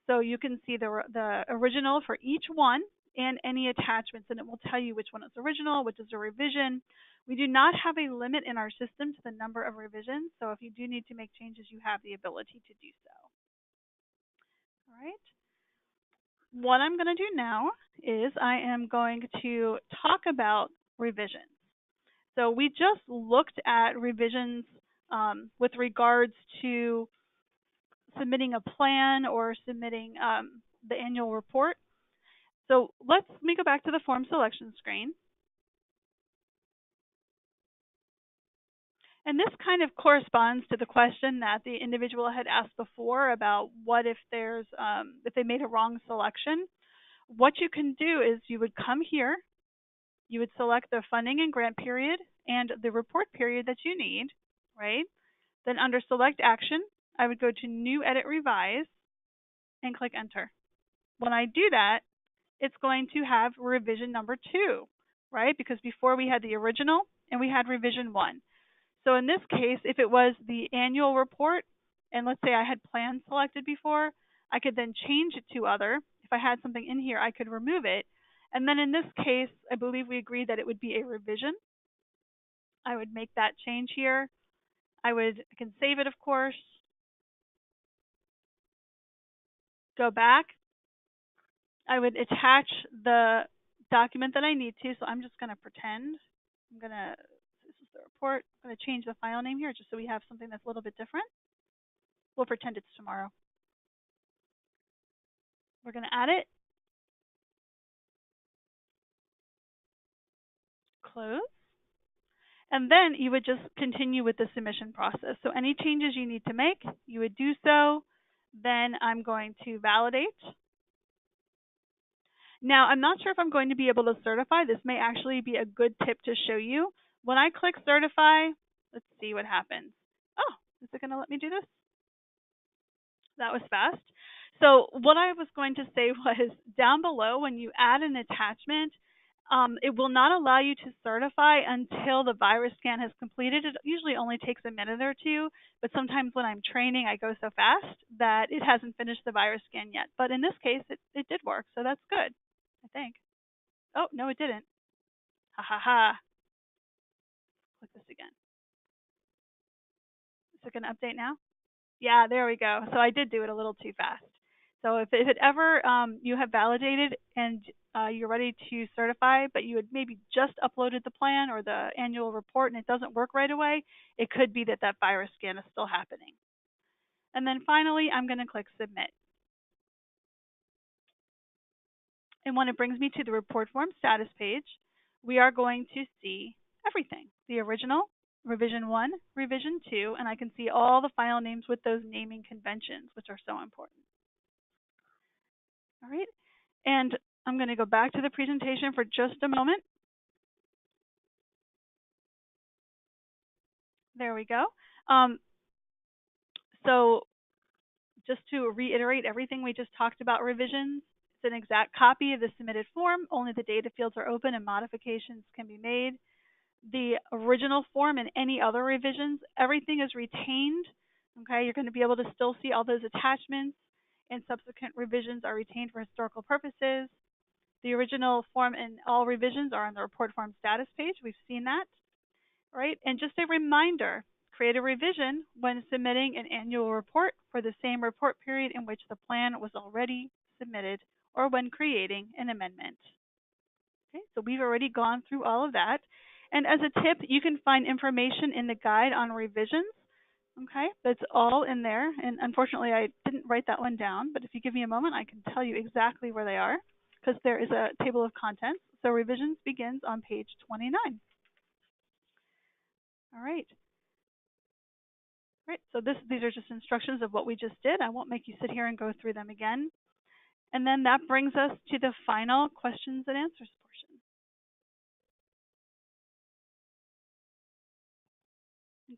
So you can see the original for each one and any attachments, and it will tell you which one is original, which is a revision. We do not have a limit in our system to the number of revisions, so if you do need to make changes, you have the ability to do so. All right. What I'm going to do now is I am going to talk about revisions. So we just looked at revisions with regards to submitting a plan or submitting the annual report. So let me go back to the form selection screen. And this kind of corresponds to the question that the individual had asked before about what if there's if they made a wrong selection. What you can do is you would come here, you would select the funding and grant period and the report period that you need, right? Then under select action, I would go to new edit revise and click enter. When I do that, it's going to have revision number 2, right? Because before we had the original and we had revision 1. So in this case, if it was the annual report, and let's say I had plans selected before, I could then change it to other. If I had something in here, I could remove it. And then in this case, I believe we agreed that it would be a revision. I would make that change here. I can save it, of course. Go back. I would attach the document that I need to, so I'm just going to pretend. This is the report. I'm going to change the file name here just so we have something that's a little bit different. We'll pretend it's tomorrow. We're going to add it. Close. And then you would just continue with the submission process. So any changes you need to make, you would do so. Then I'm going to validate. Now, I'm not sure if I'm going to be able to certify. This may actually be a good tip to show you. When I click certify, let's see what happens. Oh, is it going to let me do this? That was fast. So what I was going to say was down below, when you add an attachment, it will not allow you to certify until the virus scan has completed. It usually only takes a minute or two, but sometimes when I'm training, I go so fast that it hasn't finished the virus scan yet. But in this case, it did work, so that's good, I think. Oh, no, it didn't. Ha ha ha. Click this again. Is it going to update now? Yeah, there we go. So I did do it a little too fast. So if it ever you have validated and you're ready to certify, but you had maybe just uploaded the plan or the annual report and it doesn't work right away, it could be that that virus scan is still happening. And then finally, I'm going to click Submit. And when it brings me to the report form status page, we are going to see everything. The original, revision 1, revision 2, and I can see all the file names with those naming conventions, which are so important. All right, and I'm going to go back to the presentation for just a moment. There we go. So just to reiterate everything we just talked about revisions, it's an exact copy of the submitted form. Only the data fields are open and modifications can be made. The original form and any other revisions, everything is retained. Okay, you're going to be able to still see all those attachments, and subsequent revisions are retained for historical purposes. The original form and all revisions are on the report form status page. We've seen that, right? And just a reminder, create a revision when submitting an annual report for the same report period in which the plan was already submitted or when creating an amendment. Okay, so we've already gone through all of that. And as a tip, you can find information in the guide on revisions. Okay, that's all in there. And unfortunately, I didn't write that one down, but if you give me a moment, I can tell you exactly where they are because there is a table of contents. So revisions begins on page 29. All right. Right, so these are just instructions of what we just did. I won't make you sit here and go through them again. And then that brings us to the final questions and answers portion.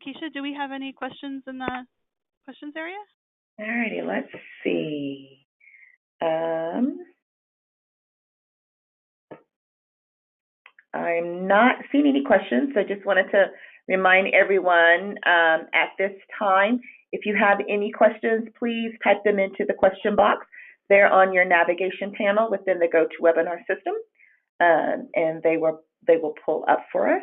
Keisha, do we have any questions in the questions area? All righty, let's see. I'm not seeing any questions, so I just wanted to remind everyone at this time, if you have any questions, please type them into the question box there on your navigation panel within the GoToWebinar system, and they will pull up for us.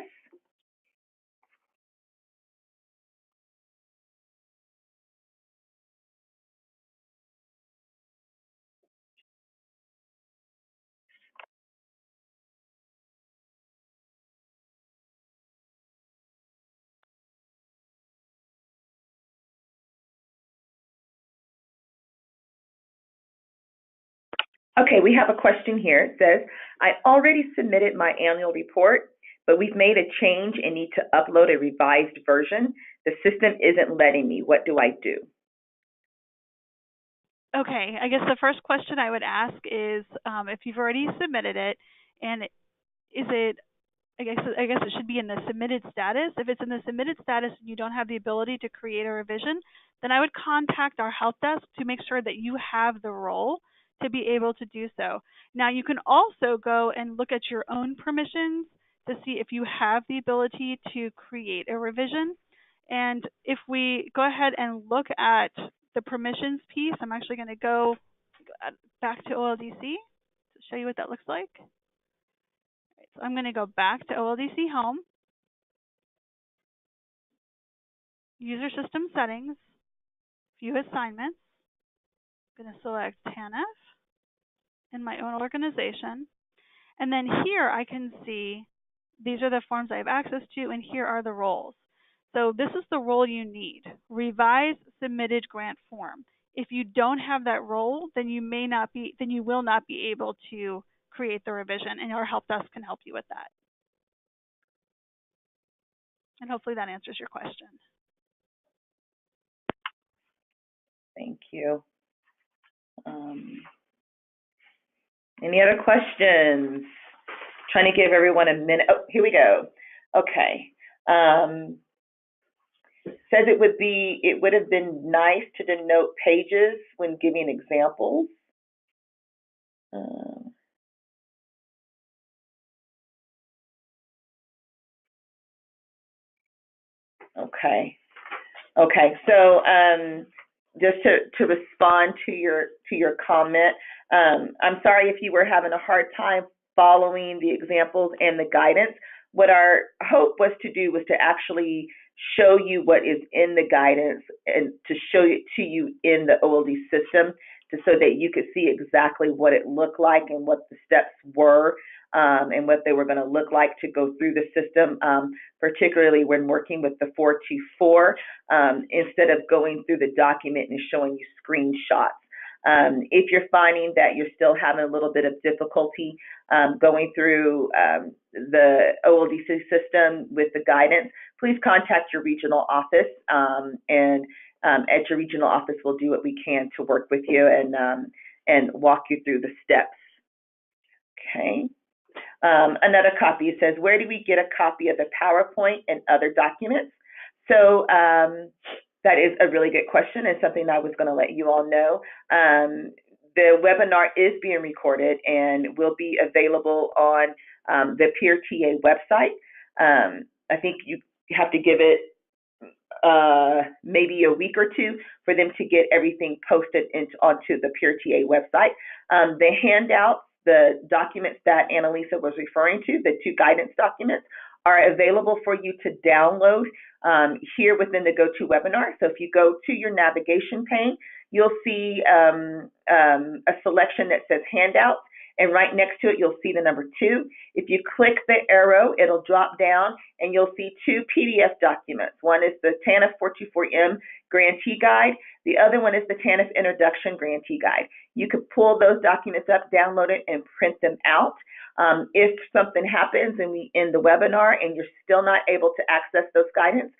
Okay, we have a question here. It says, I already submitted my annual report, but we've made a change and need to upload a revised version. The system isn't letting me. What do I do? Okay, I guess the first question I would ask is if you've already submitted it, and is it, I guess it should be in the submitted status. If it's in the submitted status and you don't have the ability to create a revision, then I would contact our help desk to make sure that you have the role to be able to do so. Now, you can also go and look at your own permissions to see if you have the ability to create a revision. And if we go ahead and look at the permissions piece, I'm actually going to go back to OLDC to show you what that looks like. So I'm going to go back to OLDC Home, User System Settings, View Assignments. I'm going to select TANF in my own organization. And then here I can see these are the forms I have access to, and here are the roles. So this is the role you need, Revise Submitted Grant Form. If you don't have that role, then you will not be able to create the revision, and our help desk can help you with that. And hopefully that answers your question. Thank you. Any other questions? Trying to give everyone a minute. Oh, here we go. Okay. Says it would have been nice to denote pages when giving examples. Okay. So just to respond to your comment, I'm sorry if you were having a hard time following the examples and the guidance. What our hope was to actually show you what is in the guidance and to show it to you in the OLD system, so that you could see exactly what it looked like and what the steps were, and what they were going to look like to go through the system, particularly when working with the 424, instead of going through the document and showing you screenshots. If you're finding that you're still having a little bit of difficulty going through the OLDC system with the guidance, please contact your regional office, and at your regional office we'll do what we can to work with you and walk you through the steps. Okay. Another copy, it says, where do we get a copy of the PowerPoint and other documents? So that is a really good question and something I was going to let you all know. The webinar is being recorded and will be available on the Peer TA website. I think you have to give it maybe a week or two for them to get everything posted onto the Peer TA website. The handouts, the documents that Annalisa was referring to, the 2 guidance documents, are available for you to download here within the GoToWebinar. So if you go to your navigation pane, you'll see a selection that says handouts, and right next to it you'll see the number 2. If you click the arrow, it'll drop down and you'll see 2 PDF documents. One is the TANF 424M Grantee Guide. The other one is the TANF Introduction Grantee Guide. You could pull those documents up, download it, and print them out. If something happens and we end the webinar and you're still not able to access those guidance,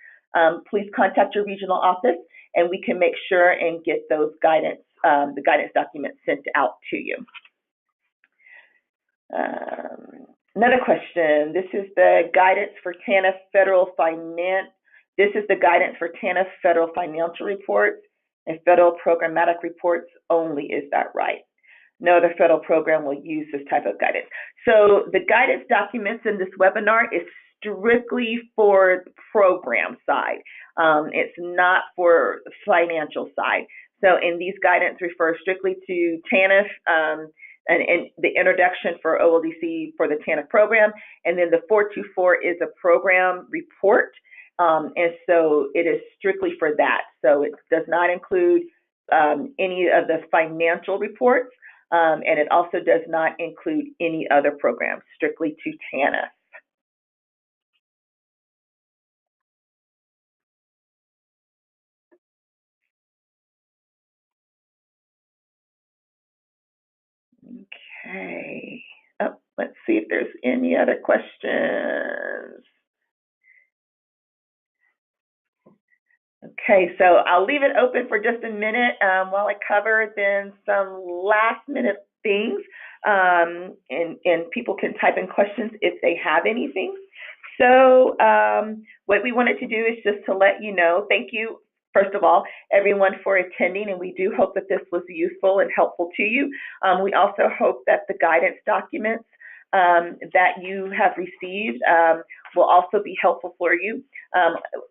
please contact your regional office, and we can make sure and get those guidance, the guidance documents sent out to you. Another question. This is the guidance for TANF federal finance. This is the guidance for TANF federal financial reports and federal programmatic reports only. Is that right? No other federal program will use this type of guidance. So the guidance documents in this webinar is strictly for the program side. It's not for financial side. So, and these guidance refer strictly to TANF and the introduction for OLDC for the TANF program, and then the 424 is a program report, and so it is strictly for that. So it does not include any of the financial reports, and it also does not include any other programs, strictly to TANF. Okay. Oh, let's see if there's any other questions. Okay, so I'll leave it open for just a minute while I cover then some last minute things, and people can type in questions if they have anything. So what we wanted to do is just to let you know, thank you, first of all, everyone for attending, and we do hope that this was useful and helpful to you. We also hope that the guidance documents that you have received will also be helpful for you.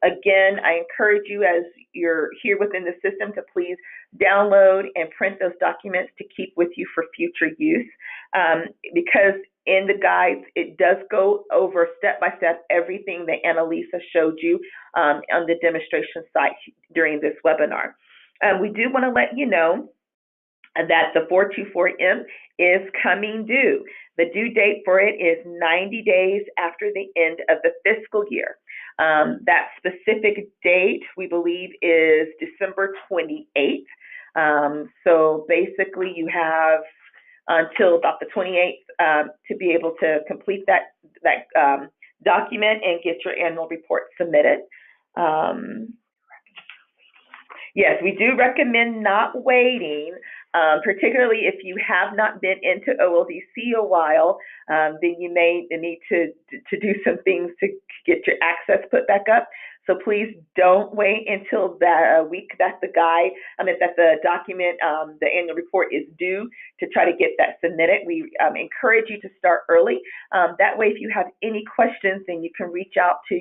Again, I encourage you, as you're here within the system, to please download and print those documents to keep with you for future use, because in the guides, it does go over step by step everything that Annalisa showed you on the demonstration site during this webinar. We do want to let you know that the 424M is coming due. The due date for it is 90 days after the end of the fiscal year. That specific date, we believe, is December 28th. So basically, you have until about the 28th to be able to complete that document and get your annual report submitted. Yes, we do recommend not waiting, particularly if you have not been into OLDC a while, then you may need to do some things to get your access put back up. So please don't wait until that week that the document, the annual report is due to try to get that submitted. We encourage you to start early. That way, if you have any questions, then you can reach out to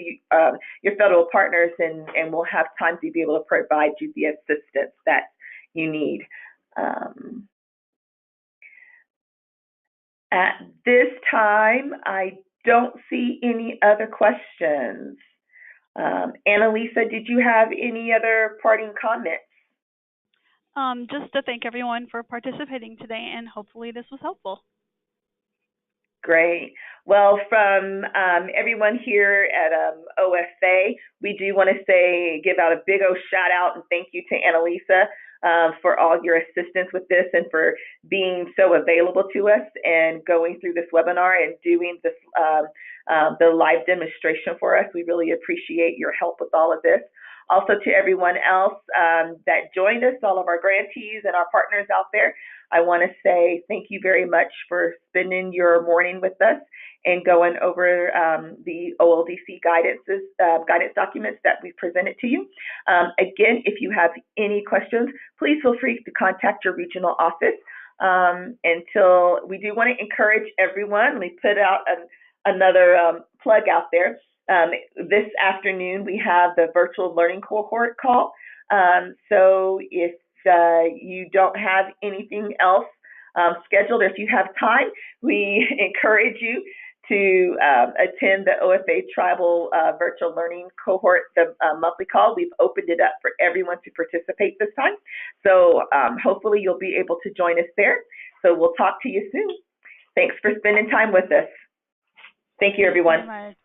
your federal partners, and we'll have time to be able to provide you the assistance that you need. At this time, I don't see any other questions. Annalisa, did you have any other parting comments? Just to thank everyone for participating today, and hopefully this was helpful. Great. Well, from everyone here at OFA, we do want to give out a big old shout out and thank you to Annalisa for all your assistance with this and for being so available to us and going through this webinar and doing this, the live demonstration for us. We really appreciate your help with all of this. Also to everyone else that joined us, all of our grantees and our partners out there, I want to say thank you very much for spending your morning with us and going over the OLDC guidance documents that we presented to you. Again, if you have any questions, please feel free to contact your regional office. Until we do want to encourage everyone, let me put out another plug out there. This afternoon, we have the virtual learning cohort call. So if you don't have anything else scheduled, or if you have time, we encourage you to attend the OFA Tribal Virtual Learning Cohort, the monthly call. We've opened it up for everyone to participate this time. So hopefully you'll be able to join us there. So we'll talk to you soon. Thanks for spending time with us. Thank you, everyone.